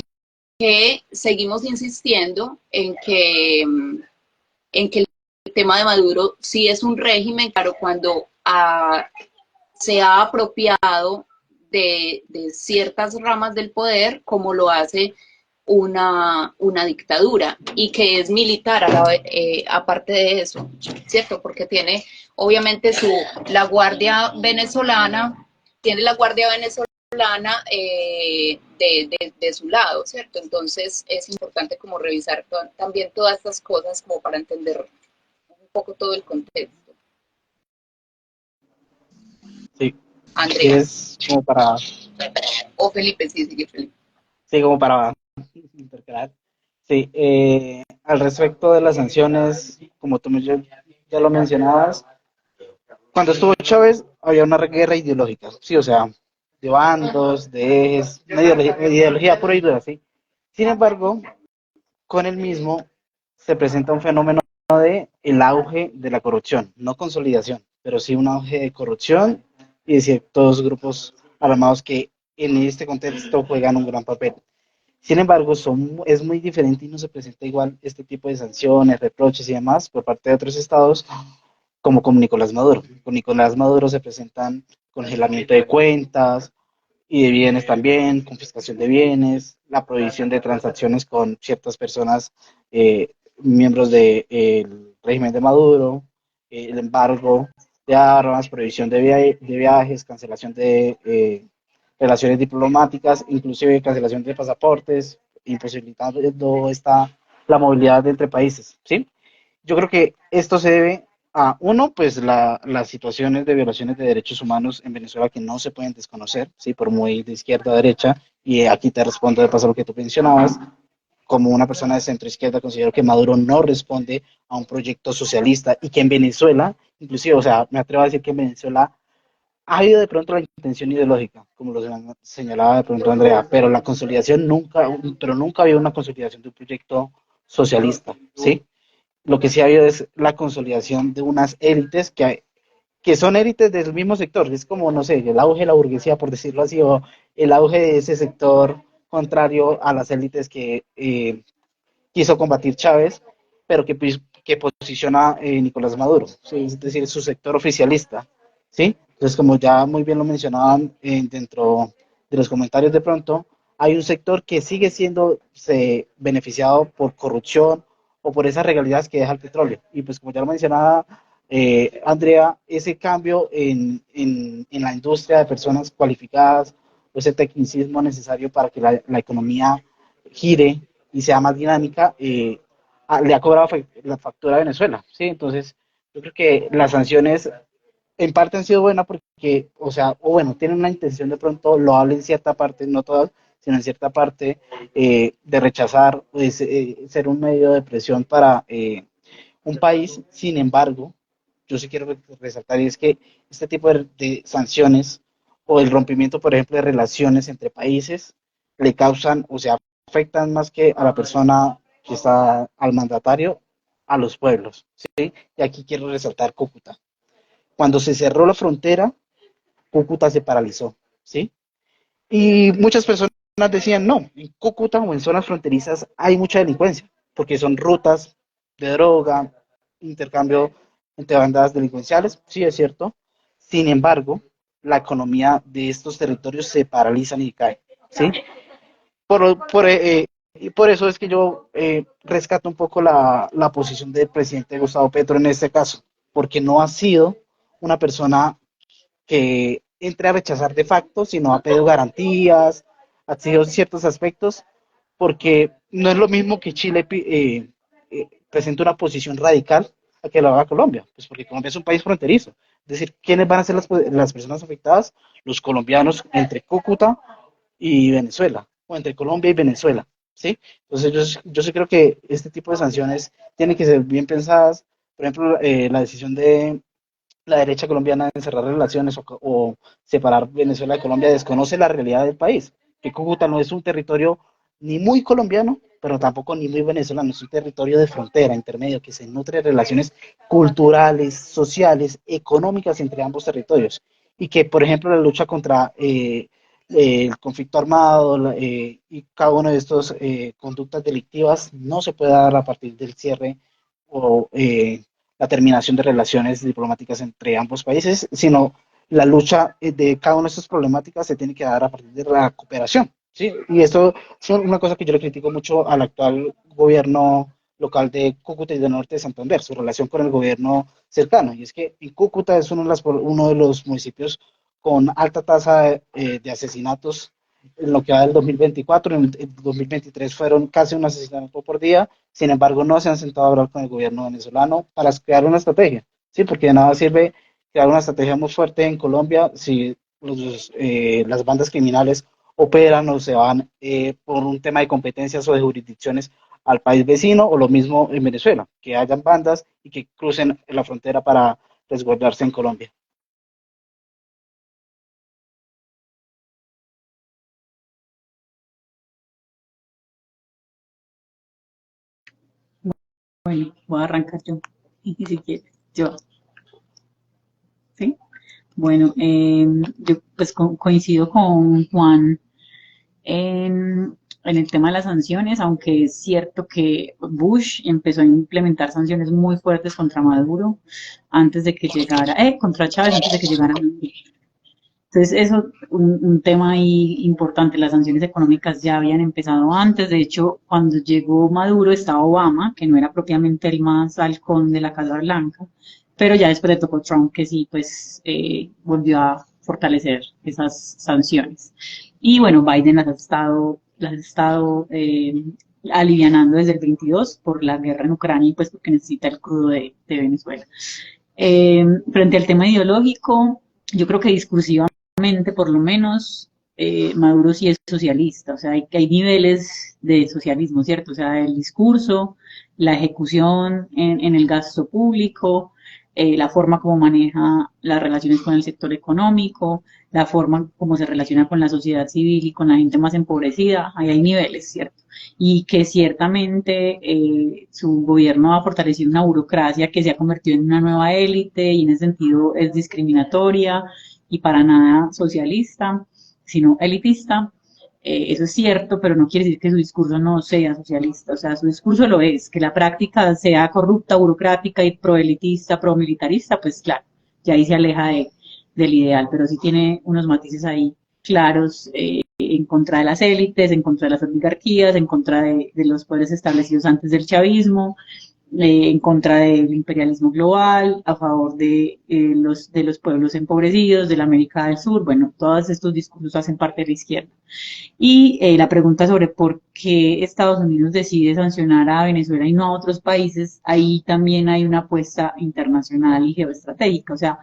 qué seguimos insistiendo en que el tema de Maduro sí es un régimen, claro, cuando se ha apropiado de ciertas ramas del poder, como lo hace una dictadura y que es militar aparte de eso, ¿cierto? Porque tiene obviamente la Guardia Venezolana, tiene la Guardia Venezolana de su lado, ¿cierto? Entonces es importante como revisar también todas estas cosas como para entender un poco todo el contexto. Sí. Andrea. ¿Quieres como para, O Felipe, sí, sigue Felipe. sí, como para intercalar? Sí, al respecto de las sanciones, como tú ya lo mencionabas, cuando estuvo Chávez había una guerra ideológica, sí, o sea, de bandos, de ejes, una ideología pura y dura, sí. Sin embargo, con el mismo se presenta un fenómeno de el auge de la corrupción, no consolidación, pero sí un auge de corrupción y de ciertos grupos armados que en este contexto juegan un gran papel. Sin embargo, es muy diferente y no se presenta igual este tipo de sanciones, reproches y demás por parte de otros estados como con Nicolás Maduro. Con Nicolás Maduro se presentan congelamiento de cuentas y de bienes también, confiscación de bienes, la prohibición de transacciones con ciertas personas, miembros del régimen de Maduro, el embargo de armas, prohibición de viajes, cancelación de relaciones diplomáticas, inclusive cancelación de pasaportes, imposibilitando la movilidad entre países, ¿sí? Yo creo que esto se debe a, uno, pues las situaciones de violaciones de derechos humanos en Venezuela que no se pueden desconocer, ¿sí? Por muy de izquierda a derecha, y aquí te respondo de paso lo que tú mencionabas. como una persona de centro izquierda considero que Maduro no responde a un proyecto socialista y que en Venezuela, inclusive, o sea, me atrevo a decir que en Venezuela ha habido de pronto la intención ideológica, como lo señalaba de pronto Andrea, pero la consolidación nunca, pero nunca ha habido una consolidación de un proyecto socialista, ¿sí? Lo que sí ha habido es la consolidación de unas élites que son élites del mismo sector, es como, no sé, el auge de la burguesía, por decirlo así, o el auge de ese sector contrario a las élites que quiso combatir Chávez, pero que posiciona Nicolás Maduro, ¿sí? Es decir, su sector oficialista, ¿sí? Entonces, como ya muy bien lo mencionaban dentro de los comentarios de pronto, hay un sector que sigue siendo beneficiado por corrupción o por esas regalías que deja el petróleo. Y pues como ya lo mencionaba Andrea, ese cambio en la industria de personas cualificadas o ese tecnicismo necesario para que la economía gire y sea más dinámica, le ha cobrado la factura a Venezuela, ¿sí? Entonces, yo creo que las sanciones en parte han sido buenas porque, o sea, o bueno, tienen una intención de pronto loable en cierta parte, no todas, sino en cierta parte, de rechazar, pues, ser un medio de presión para un país. Sin embargo, yo sí quiero resaltar, y es que este tipo de sanciones o el rompimiento, por ejemplo, de relaciones entre países, le causan, o sea, afectan más que a la persona que está, al mandatario, a los pueblos, ¿sí? Y aquí quiero resaltar Cúcuta. Cuando se cerró la frontera, Cúcuta se paralizó, ¿sí? Y muchas personas decían, no, en Cúcuta o en zonas fronterizas hay mucha delincuencia, porque son rutas de droga, intercambio entre bandas delincuenciales, sí es cierto. Sin embargo, la economía de estos territorios se paraliza y cae, ¿sí? Y por eso es que yo rescato un poco la posición del presidente Gustavo Petro en este caso, porque no ha sido una persona que entre a rechazar de facto, sino ha pedido garantías, ha exigido ciertos aspectos, porque no es lo mismo que Chile presente una posición radical a que lo haga Colombia, pues porque Colombia es un país fronterizo. Es decir, ¿quiénes van a ser las personas afectadas? Los colombianos entre Cúcuta y Venezuela, o entre Colombia y Venezuela, ¿sí? Entonces yo sí creo que este tipo de sanciones tienen que ser bien pensadas. Por ejemplo, la decisión de la derecha colombiana de cerrar relaciones o separar Venezuela de Colombia desconoce la realidad del país, que Cúcuta no es un territorio ni muy colombiano, pero tampoco ni muy venezolano, es un territorio de frontera, intermedio, que se nutre de relaciones culturales, sociales, económicas entre ambos territorios. Y que, por ejemplo, la lucha contra el conflicto armado y cada una de estas conductas delictivas no se puede dar a partir del cierre o la terminación de relaciones diplomáticas entre ambos países, sino la lucha de cada una de estas problemáticas se tiene que dar a partir de la cooperación, ¿sí? Y esto es una cosa que yo le critico mucho al actual gobierno local de Cúcuta y del norte de Santander, su relación con el gobierno cercano, y es que en Cúcuta es uno de los municipios con alta tasa de asesinatos en lo que va del 2024, en el 2023 fueron casi un asesinato por día. Sin embargo, no se han sentado a hablar con el gobierno venezolano para crear una estrategia, ¿sí? Porque de nada sirve crear una estrategia muy fuerte en Colombia si las bandas criminales operan o se van por un tema de competencias o de jurisdicciones al país vecino, o lo mismo en Venezuela, que hayan bandas y que crucen la frontera para resguardarse en Colombia. Bueno, voy a arrancar yo, y si quieres, yo, ¿sí? Bueno, yo pues coincido con Juan en el tema de las sanciones, aunque es cierto que Bush empezó a implementar sanciones muy fuertes contra Maduro antes de que llegara, contra Chávez antes de que llegara Maduro. Entonces, eso, un tema ahí importante, las sanciones económicas ya habían empezado antes, de hecho, cuando llegó Maduro estaba Obama, que no era propiamente el más halcón de la Casa Blanca, pero ya después le tocó Trump, que sí, pues volvió a fortalecer esas sanciones. Y bueno, Biden las ha estado alivianando desde el 22 por la guerra en Ucrania y pues porque necesita el crudo de Venezuela. Frente al tema ideológico, yo creo que discursivamente por lo menos Maduro sí es socialista, o sea, hay niveles de socialismo, ¿cierto? O sea, el discurso, la ejecución en el gasto público, la forma como maneja las relaciones con el sector económico, la forma como se relaciona con la sociedad civil y con la gente más empobrecida, ahí hay niveles, ¿cierto? Y que ciertamente su gobierno ha fortalecido una burocracia que se ha convertido en una nueva élite y en ese sentido es discriminatoria y para nada socialista, sino elitista. Eso es cierto, pero no quiere decir que su discurso no sea socialista. O sea, su discurso lo es, que la práctica sea corrupta, burocrática y proelitista, promilitarista, pues claro, ya ahí se aleja del ideal, pero sí tiene unos matices ahí claros en contra de las élites, en contra de las oligarquías, en contra de los poderes establecidos antes del chavismo, en contra del imperialismo global, a favor de los pueblos empobrecidos, de la América del Sur. Bueno, todos estos discursos hacen parte de la izquierda. Y la pregunta sobre por qué Estados Unidos decide sancionar a Venezuela y no a otros países, ahí también hay una apuesta internacional y geoestratégica. O sea,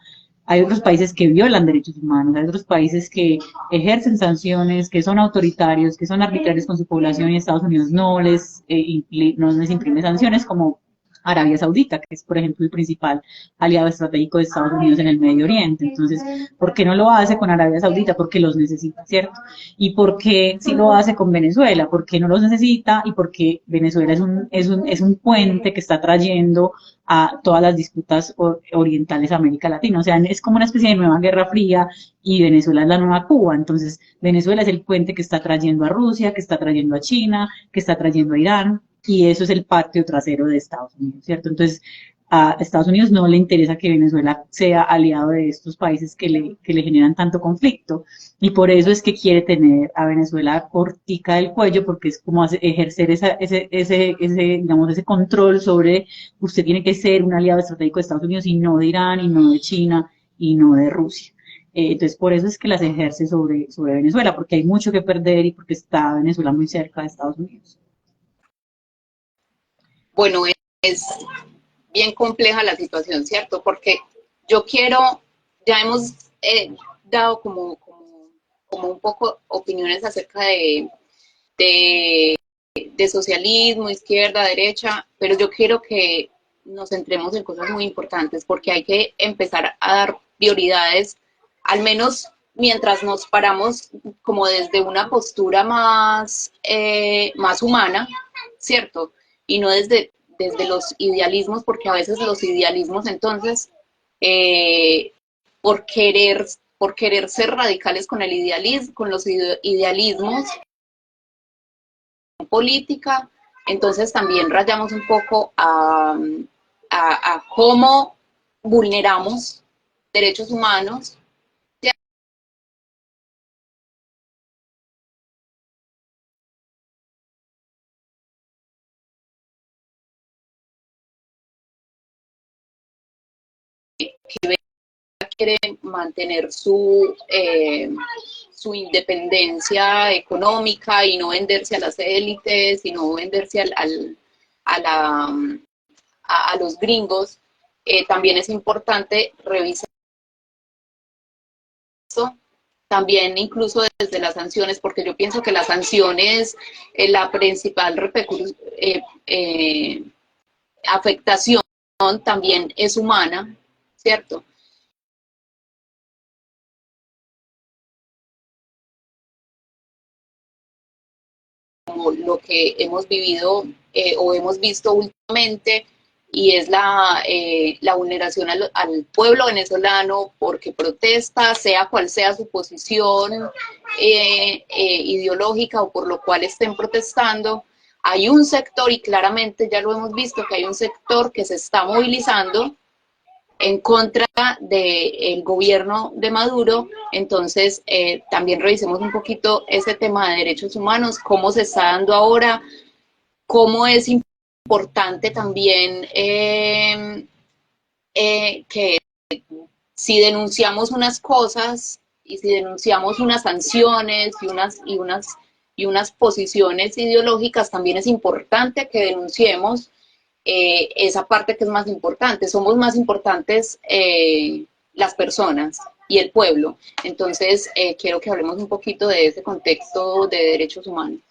hay otros países que violan derechos humanos, hay otros países que ejercen sanciones, que son autoritarios, que son arbitrarios con su población y Estados Unidos no les imprime sanciones como Arabia Saudita, que es, por ejemplo, el principal aliado estratégico de Estados Unidos en el Medio Oriente. Entonces, ¿por qué no lo hace con Arabia Saudita? Porque los necesita, ¿cierto? ¿Y por qué si lo hace con Venezuela? Porque no los necesita y porque Venezuela es un puente que está trayendo a todas las disputas orientales a América Latina. O sea, es como una especie de nueva Guerra Fría y Venezuela es la nueva Cuba. Entonces, Venezuela es el puente que está trayendo a Rusia, que está trayendo a China, que está trayendo a Irán, y eso es el patio trasero de Estados Unidos, ¿cierto? Entonces, a Estados Unidos no le interesa que Venezuela sea aliado de estos países que le generan tanto conflicto, y por eso es que quiere tener a Venezuela cortica del cuello, porque es como ejercer digamos, ese control sobre usted tiene que ser un aliado estratégico de Estados Unidos y no de Irán, y no de China, y no de Rusia. Entonces, por eso es que las ejerce sobre Venezuela, porque hay mucho que perder y porque está Venezuela muy cerca de Estados Unidos. Bueno, es bien compleja la situación, ¿cierto? Porque yo quiero, ya hemos dado como un poco opiniones acerca de socialismo, izquierda, derecha, pero yo quiero que nos centremos en cosas muy importantes porque hay que empezar a dar prioridades, al menos mientras nos paramos como desde una postura más humana, ¿cierto? Y no desde los idealismos, porque a veces los idealismos entonces, eh, por, querer, por querer ser radicales con el idealismo, con los idealismos, política, entonces también rayamos un poco a cómo vulneramos derechos humanos. Que quiere mantener su independencia económica y no venderse a las élites y no venderse a, la, a los gringos, también es importante revisar eso, también incluso desde las sanciones, porque yo pienso que las sanciones, la principal afectación también es humana, ¿cierto? Como lo que hemos vivido o hemos visto últimamente, y es la vulneración al pueblo venezolano porque protesta, sea cual sea su posición ideológica o por lo cual estén protestando. Hay un sector, y claramente ya lo hemos visto, que hay un sector que se está movilizando en contra del gobierno de Maduro. Entonces, también revisemos un poquito ese tema de derechos humanos, cómo se está dando ahora, cómo es importante también que si denunciamos unas cosas y si denunciamos unas sanciones y unas posiciones ideológicas, también es importante que denunciemos esa parte que es más importante. Somos más importantes las personas y el pueblo. Entonces, quiero que hablemos un poquito de ese contexto de derechos humanos.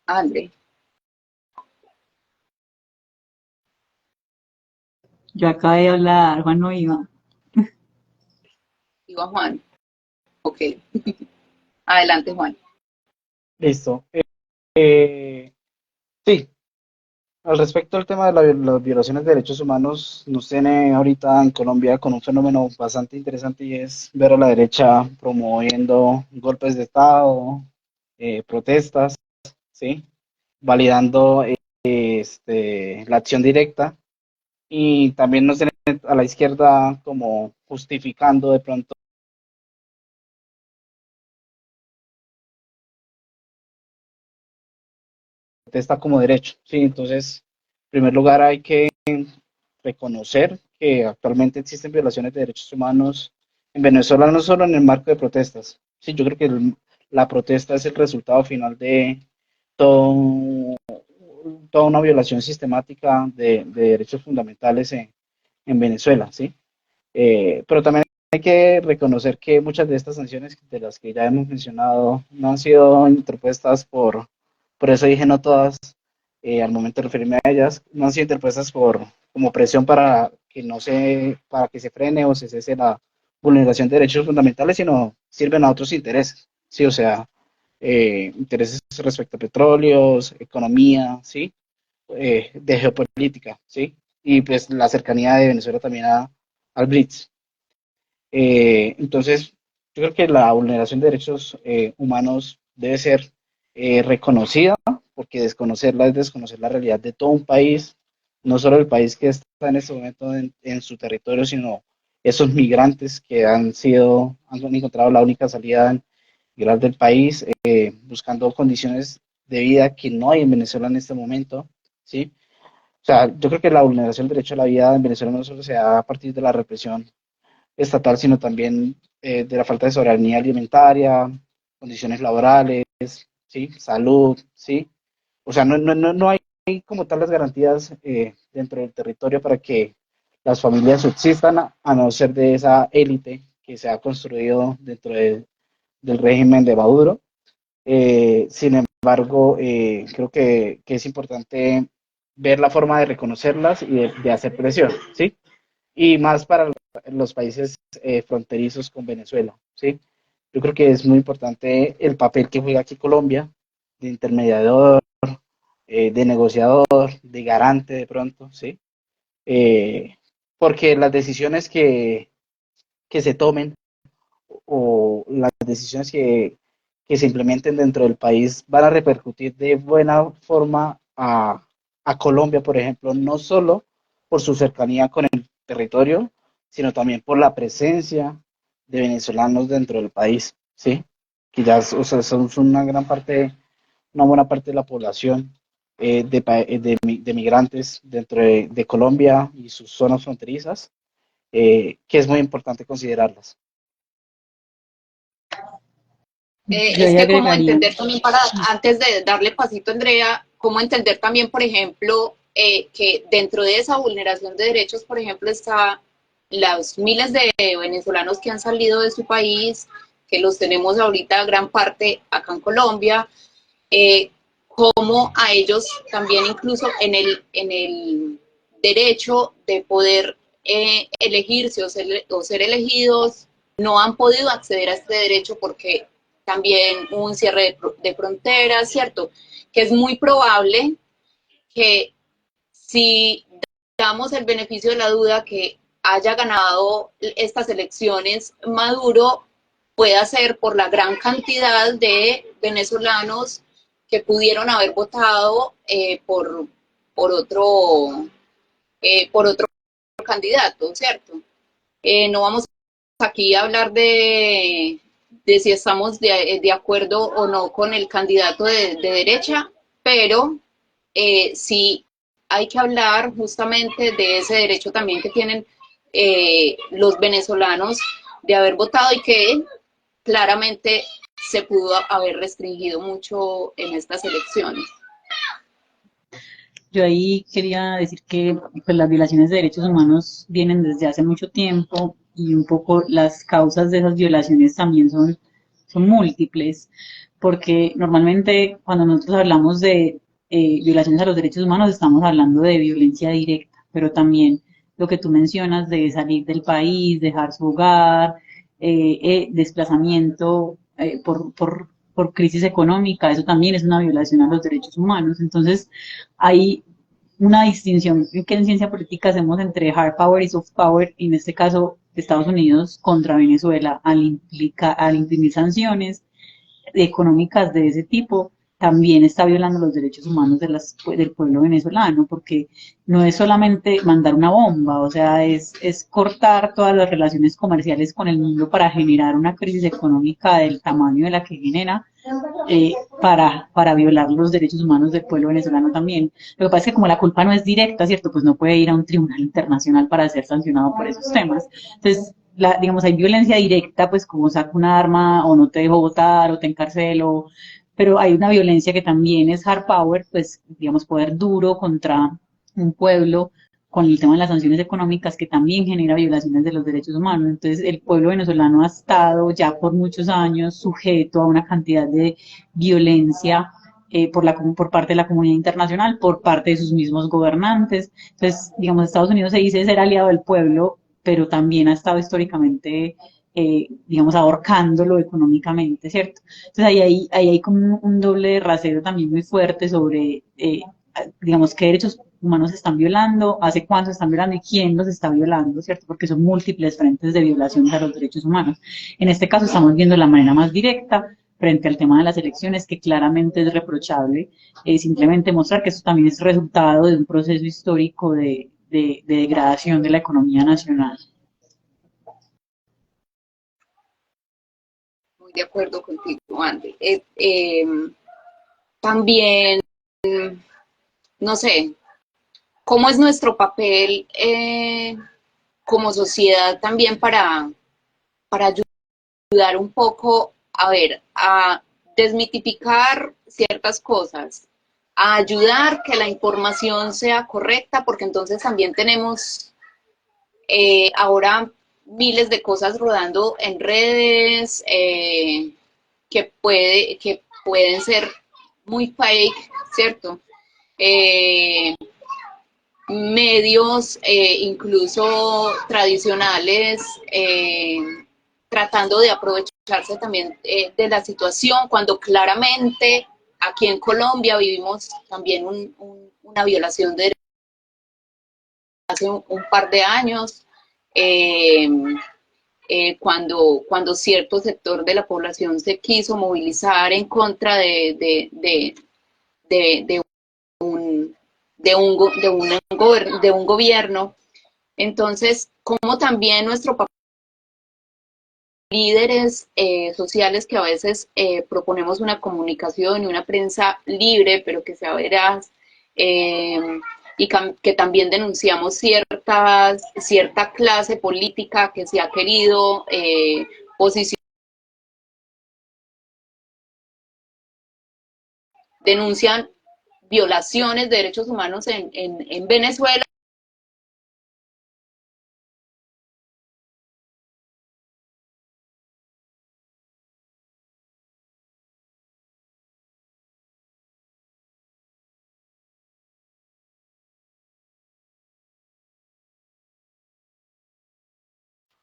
André. Yo acabé de hablar, Juan no iba. Iba Juan. Ok. Adelante, Juan. Listo. Sí, al respecto al tema de las violaciones de derechos humanos, nos tiene ahorita en Colombia con un fenómeno bastante interesante y es ver a la derecha promoviendo golpes de Estado, protestas, ¿sí? Validando la acción directa y también nos tiene a la izquierda como justificando de pronto protesta como derecho, ¿sí? Entonces, en primer lugar hay que reconocer que actualmente existen violaciones de derechos humanos en Venezuela, no solo en el marco de protestas. Sí, yo creo que la protesta es el resultado final de todo, toda una violación sistemática de derechos fundamentales en Venezuela, ¿sí? Pero también hay que reconocer que muchas de estas sanciones de las que ya hemos mencionado no han sido interpuestas por eso dije no todas, al momento de referirme a ellas, no han sido interpuestas como presión para que se frene o se cese la vulneración de derechos fundamentales, sino sirven a otros intereses, sí, o sea, intereses respecto a petróleos, economía, sí, de geopolítica, sí, y pues la cercanía de Venezuela también al BRICS. Entonces, yo creo que la vulneración de derechos humanos debe ser reconocida, porque desconocerla es desconocer la realidad de todo un país, no solo el país que está en este momento en su territorio, sino esos migrantes que han encontrado la única salida legal del país, buscando condiciones de vida que no hay en Venezuela en este momento, ¿sí? O sea, yo creo que la vulneración del derecho a la vida en Venezuela no solo se da a partir de la represión estatal, sino también de la falta de soberanía alimentaria, condiciones laborales, ¿sí? Salud, ¿sí? O sea, no hay como tal las garantías dentro del territorio para que las familias subsistan a no ser de esa élite que se ha construido del régimen de Maduro. Sin embargo, creo que es importante ver la forma de reconocerlas y de hacer presión, ¿sí? Y más para los países fronterizos con Venezuela, ¿sí? Yo creo que es muy importante el papel que juega aquí Colombia, de intermediador, de negociador, de garante de pronto, ¿sí? Eh, Porque las decisiones que se tomen o las decisiones que se implementen dentro del país van a repercutir de buena forma a Colombia, por ejemplo, no solo por su cercanía con el territorio, sino también por la presencia de venezolanos dentro del país, ¿sí? Que ya o sea, son una gran parte, una buena parte de la población de migrantes dentro de Colombia y sus zonas fronterizas, que es muy importante considerarlas. Yo Es ahí que cómo agregaría, entender también, para antes de darle pasito a Andrea, cómo entender también, por ejemplo, que dentro de esa vulneración de derechos, por ejemplo, está los miles de venezolanos que han salido de su país, que los tenemos ahorita gran parte acá en Colombia, cómo a ellos también incluso en el derecho de poder elegirse o ser elegidos, no han podido acceder a este derecho porque también hubo un cierre de fronteras, ¿cierto? Que es muy probable que si damos el beneficio de la duda que haya ganado estas elecciones Maduro, pueda ser por la gran cantidad de venezolanos que pudieron haber votado por otro candidato, ¿cierto? No vamos aquí a hablar de si estamos de acuerdo o no con el candidato de derecha, pero sí hay que hablar justamente de ese derecho también que tienen los venezolanos de haber votado y que claramente se pudo haber restringido mucho en estas elecciones. yo ahí quería decir que pues, las violaciones de derechos humanos vienen desde hace mucho tiempo y un poco las causas de esas violaciones también son múltiples, porque normalmente cuando nosotros hablamos de violaciones a los derechos humanos estamos hablando de violencia directa, pero también lo que tú mencionas de salir del país, dejar su hogar, desplazamiento por crisis económica, eso también es una violación a los derechos humanos. Entonces, hay una distinción que en ciencia política hacemos entre hard power y soft power, en este caso Estados Unidos contra Venezuela, al imprimir sanciones económicas de ese tipo, también está violando los derechos humanos del pueblo venezolano, porque no es solamente mandar una bomba, o sea, es cortar todas las relaciones comerciales con el mundo para generar una crisis económica del tamaño de la que genera, para violar los derechos humanos del pueblo venezolano también. Lo que pasa es que como la culpa no es directa, ¿cierto? Pues no puede ir a un tribunal internacional para ser sancionado por esos temas. Entonces, digamos, hay violencia directa, pues como saco un arma o no te dejo votar o te encarcelo, pero hay una violencia que también es hard power, pues digamos, poder duro contra un pueblo con el tema de las sanciones económicas que también genera violaciones de los derechos humanos. Entonces, el pueblo venezolano ha estado ya por muchos años sujeto a una cantidad de violencia por parte de la comunidad internacional, por parte de sus mismos gobernantes. Entonces, digamos, Estados Unidos se dice ser aliado del pueblo, pero también ha estado históricamente, digamos, ahorcándolo económicamente, ¿cierto? Entonces ahí hay como un doble rasero también muy fuerte sobre, digamos, qué derechos humanos se están violando, hace cuánto se están violando y quién los está violando, ¿cierto? Porque son múltiples frentes de violaciones a los derechos humanos. En este caso estamos viendo la manera más directa frente al tema de las elecciones, que claramente es reprochable, simplemente mostrar que eso también es resultado de un proceso histórico de degradación de la economía nacional. Muy de acuerdo contigo, Andy. También, no sé, ¿cómo es nuestro papel como sociedad también para ayudar un poco, a ver, a desmitificar ciertas cosas, a ayudar que la información sea correcta, porque entonces también tenemos ahora miles de cosas rodando en redes que pueden ser muy fake, ¿cierto? Eh, medios incluso tradicionales tratando de aprovecharse también de la situación, cuando claramente aquí en Colombia vivimos también una violación de derechos hace un par de años, eh, cuando cierto sector de la población se quiso movilizar en contra de un gobierno. Entonces, como también nuestro papel líderes sociales que a veces proponemos una comunicación y una prensa libre, pero que sea veraz, eh, y que también denunciamos cierta clase política que se ha querido posicionar, denuncian violaciones de derechos humanos en Venezuela.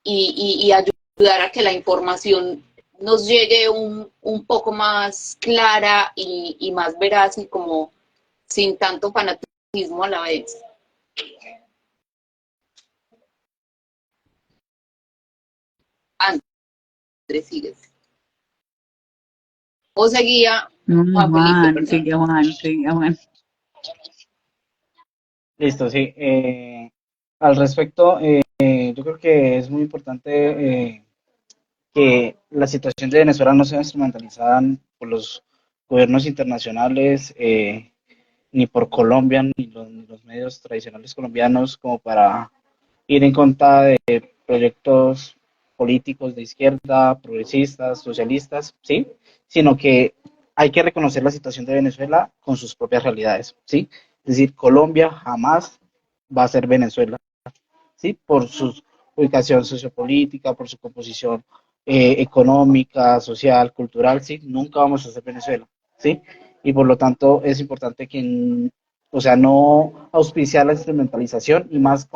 Y ayudar a que la información nos llegue un poco más clara y más veraz y como sin tanto fanatismo a la vez. Andrés, sigues. O seguía No, Juan Felipe, Juan, perdón. sigue Juan, sigue Juan. Listo, sí. Al respecto, yo creo que es muy importante que la situación de Venezuela no sea instrumentalizada por los gobiernos internacionales, ni por Colombia, ni los medios tradicionales colombianos, como para ir en contra de proyectos políticos de izquierda, progresistas, socialistas, ¿sí? Sino que hay que reconocer la situación de Venezuela con sus propias realidades, ¿sí? Es decir, Colombia jamás va a ser Venezuela, ¿sí? Por su ubicación sociopolítica, por su composición económica, social, cultural, ¿sí? Nunca vamos a ser Venezuela, ¿sí? Y por lo tanto es importante que, o sea, no auspiciar la instrumentalización y más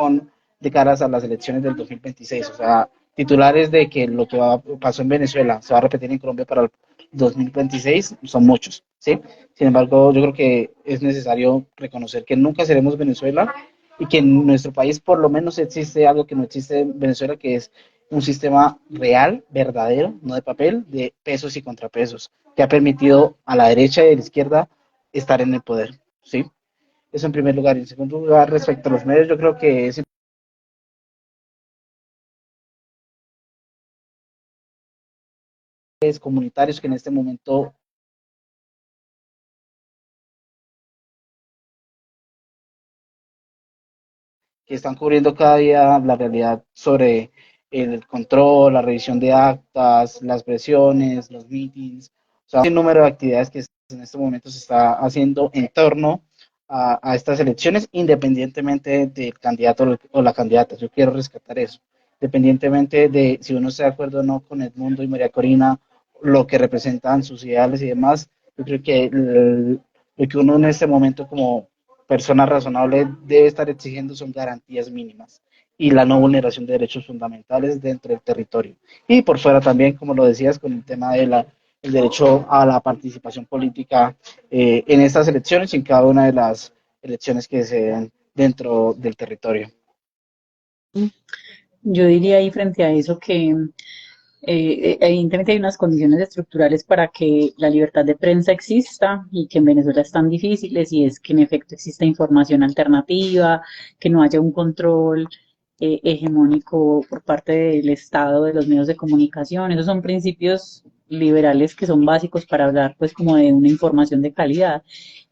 de caras a las elecciones del 2026, o sea, titulares de que lo que pasó en Venezuela se va a repetir en Colombia para el 2026 son muchos, ¿sí? Sin embargo, yo creo que es necesario reconocer que nunca seremos Venezuela y que en nuestro país por lo menos existe algo que no existe en Venezuela, que es un sistema real, verdadero, no de papel, de pesos y contrapesos, que ha permitido a la derecha y a la izquierda estar en el poder, ¿sí? Eso en primer lugar. Y en segundo lugar, respecto a los medios, yo creo que es comunitarios que en este momento que están cubriendo cada día la realidad sobre el control, la revisión de actas, las presiones, los meetings, o sea, un número de actividades que en este momento se está haciendo en torno a estas elecciones, independientemente del candidato o la candidata. Yo quiero rescatar eso, independientemente de si uno está de acuerdo o no con Edmundo y María Corina, lo que representan sus ideales y demás. Yo creo que lo que uno en este momento como persona razonable debe estar exigiendo son garantías mínimas y la no vulneración de derechos fundamentales dentro del territorio. Y por fuera también, como lo decías, con el tema de el derecho a la participación política en estas elecciones y en cada una de las elecciones que se den dentro del territorio. Yo diría ahí frente a eso que evidentemente hay unas condiciones estructurales para que la libertad de prensa exista y que en Venezuela están difíciles y es que en efecto exista información alternativa, que no haya un control hegemónico por parte del Estado de los medios de comunicación. Esos son principios liberales que son básicos para hablar pues como de una información de calidad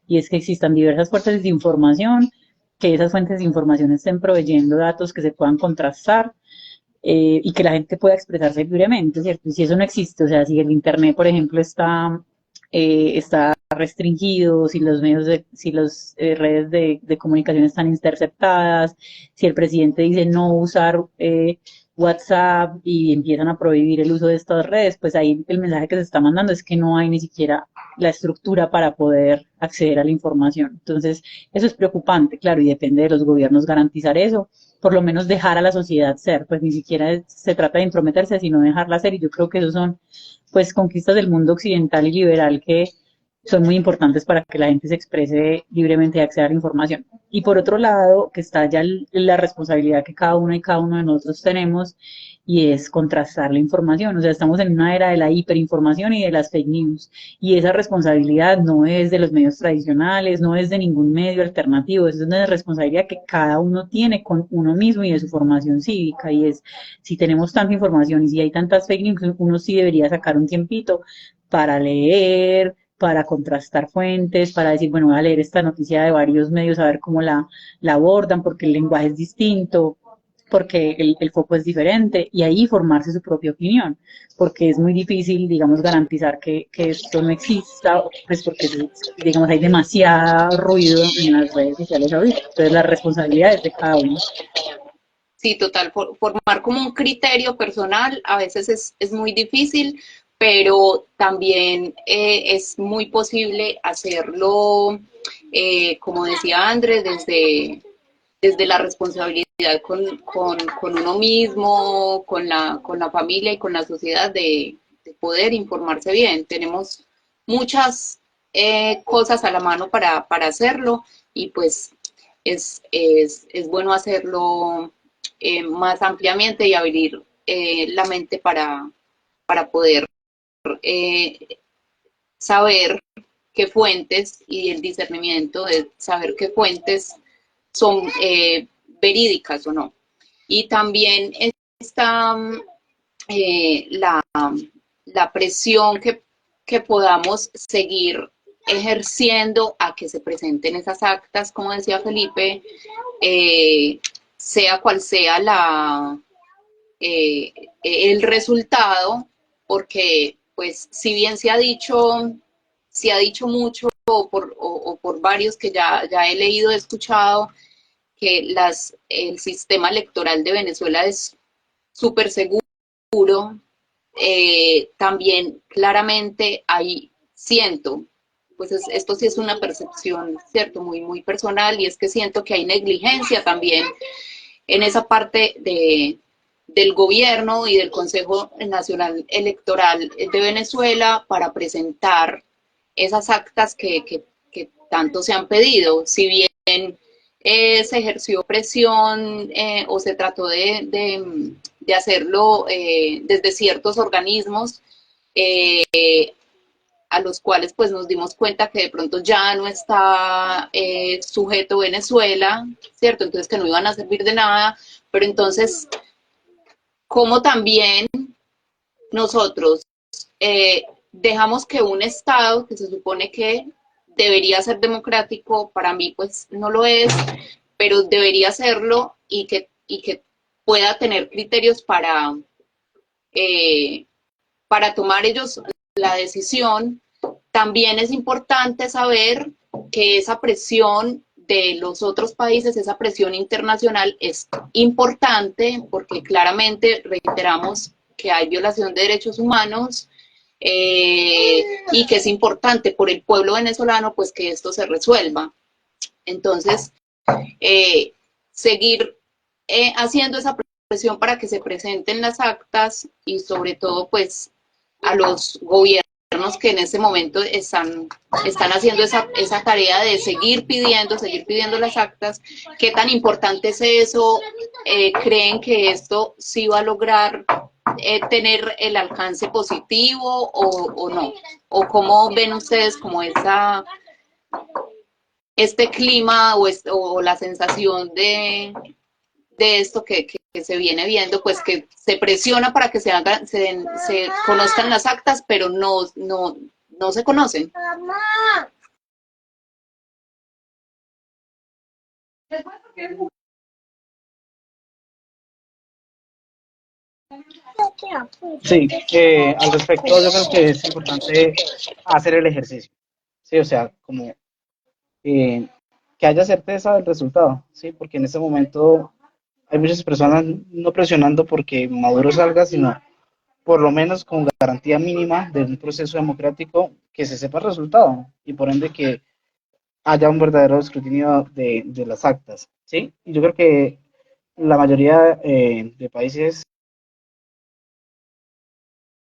y es que existan diversas fuentes de información, que esas fuentes de información estén proveyendo datos que se puedan contrastar y que la gente pueda expresarse libremente, ¿cierto? Y si eso no existe, o sea, si el Internet, por ejemplo, está restringido, si los medios, si las redes de comunicación están interceptadas, si el presidente dice no usar WhatsApp y empiezan a prohibir el uso de estas redes, pues ahí el mensaje que se está mandando es que no hay ni siquiera la estructura para poder acceder a la información. Entonces, eso es preocupante, claro, y depende de los gobiernos garantizar eso, por lo menos dejar a la sociedad ser, pues ni siquiera se trata de intrometerse, sino dejarla ser, y yo creo que esos son pues conquistas del mundo occidental y liberal que son muy importantes para que la gente se exprese libremente y acceda a la información. Y por otro lado, que está ya la responsabilidad que cada uno y cada uno de nosotros tenemos, y es contrastar la información. O sea, estamos en una era de la hiperinformación y de las fake news, y esa responsabilidad no es de los medios tradicionales, no es de ningún medio alternativo, es una responsabilidad que cada uno tiene con uno mismo y de su formación cívica, y es, si tenemos tanta información y si hay tantas fake news, uno sí debería sacar un tiempito para leer, para contrastar fuentes, para decir, bueno, voy a leer esta noticia de varios medios, a ver cómo la abordan, porque el lenguaje es distinto, porque el foco es diferente, y ahí formarse su propia opinión, porque es muy difícil, digamos, garantizar que esto no exista, pues porque, digamos, hay demasiado ruido en las redes sociales ahorita, entonces la responsabilidad es de cada uno. Sí, total, formar como un criterio personal a veces es muy difícil, pero también es muy posible hacerlo, como decía Andrés, desde la responsabilidad con uno mismo, con la familia y con la sociedad de poder informarse bien. Tenemos muchas cosas a la mano para hacerlo y pues es bueno hacerlo más ampliamente y abrir la mente para poder eh, saber qué fuentes y el discernimiento de saber qué fuentes son verídicas o no. Y también está la presión que podamos seguir ejerciendo a que se presenten esas actas, como decía Felipe, sea cual sea el resultado, porque pues si bien se ha dicho se ha dicho mucho o por varios que ya he leído, he escuchado, que el sistema electoral de Venezuela es súper seguro. También claramente hay, siento, pues esto sí es una percepción, ¿cierto? Muy, muy personal, y es que siento que hay negligencia también en esa parte del gobierno y del Consejo Nacional Electoral de Venezuela para presentar esas actas que tanto se han pedido. Si bien se ejerció presión o se trató de hacerlo desde ciertos organismos, a los cuales pues nos dimos cuenta que de pronto ya no está sujeto Venezuela, ¿cierto? Entonces que no iban a servir de nada, pero entonces, ¿cómo también nosotros dejamos que un Estado que se supone que debería ser democrático, para mí pues no lo es, pero debería serlo y que pueda tener criterios para tomar ellos la decisión? También es importante saber que esa presión de los otros países, esa presión internacional es importante porque claramente reiteramos que hay violación de derechos humanos y que es importante por el pueblo venezolano pues que esto se resuelva. Entonces, seguir haciendo esa presión para que se presenten las actas y sobre todo pues a los gobiernos que en este momento están haciendo esa tarea de seguir pidiendo las actas. ¿Qué tan importante es eso? ¿Creen que esto sí va a lograr tener el alcance positivo o no? ¿O cómo ven ustedes como este clima o la sensación de esto que se viene viendo, pues que se presiona para que se conozcan las actas, pero no se conocen? Sí, al respecto yo creo que es importante hacer el ejercicio, sí, o sea, como que haya certeza del resultado, sí, porque en este momento hay muchas personas no presionando porque Maduro salga, sino por lo menos con garantía mínima de un proceso democrático que se sepa el resultado y por ende que haya un verdadero escrutinio de las actas, ¿sí? Y yo creo que la mayoría de países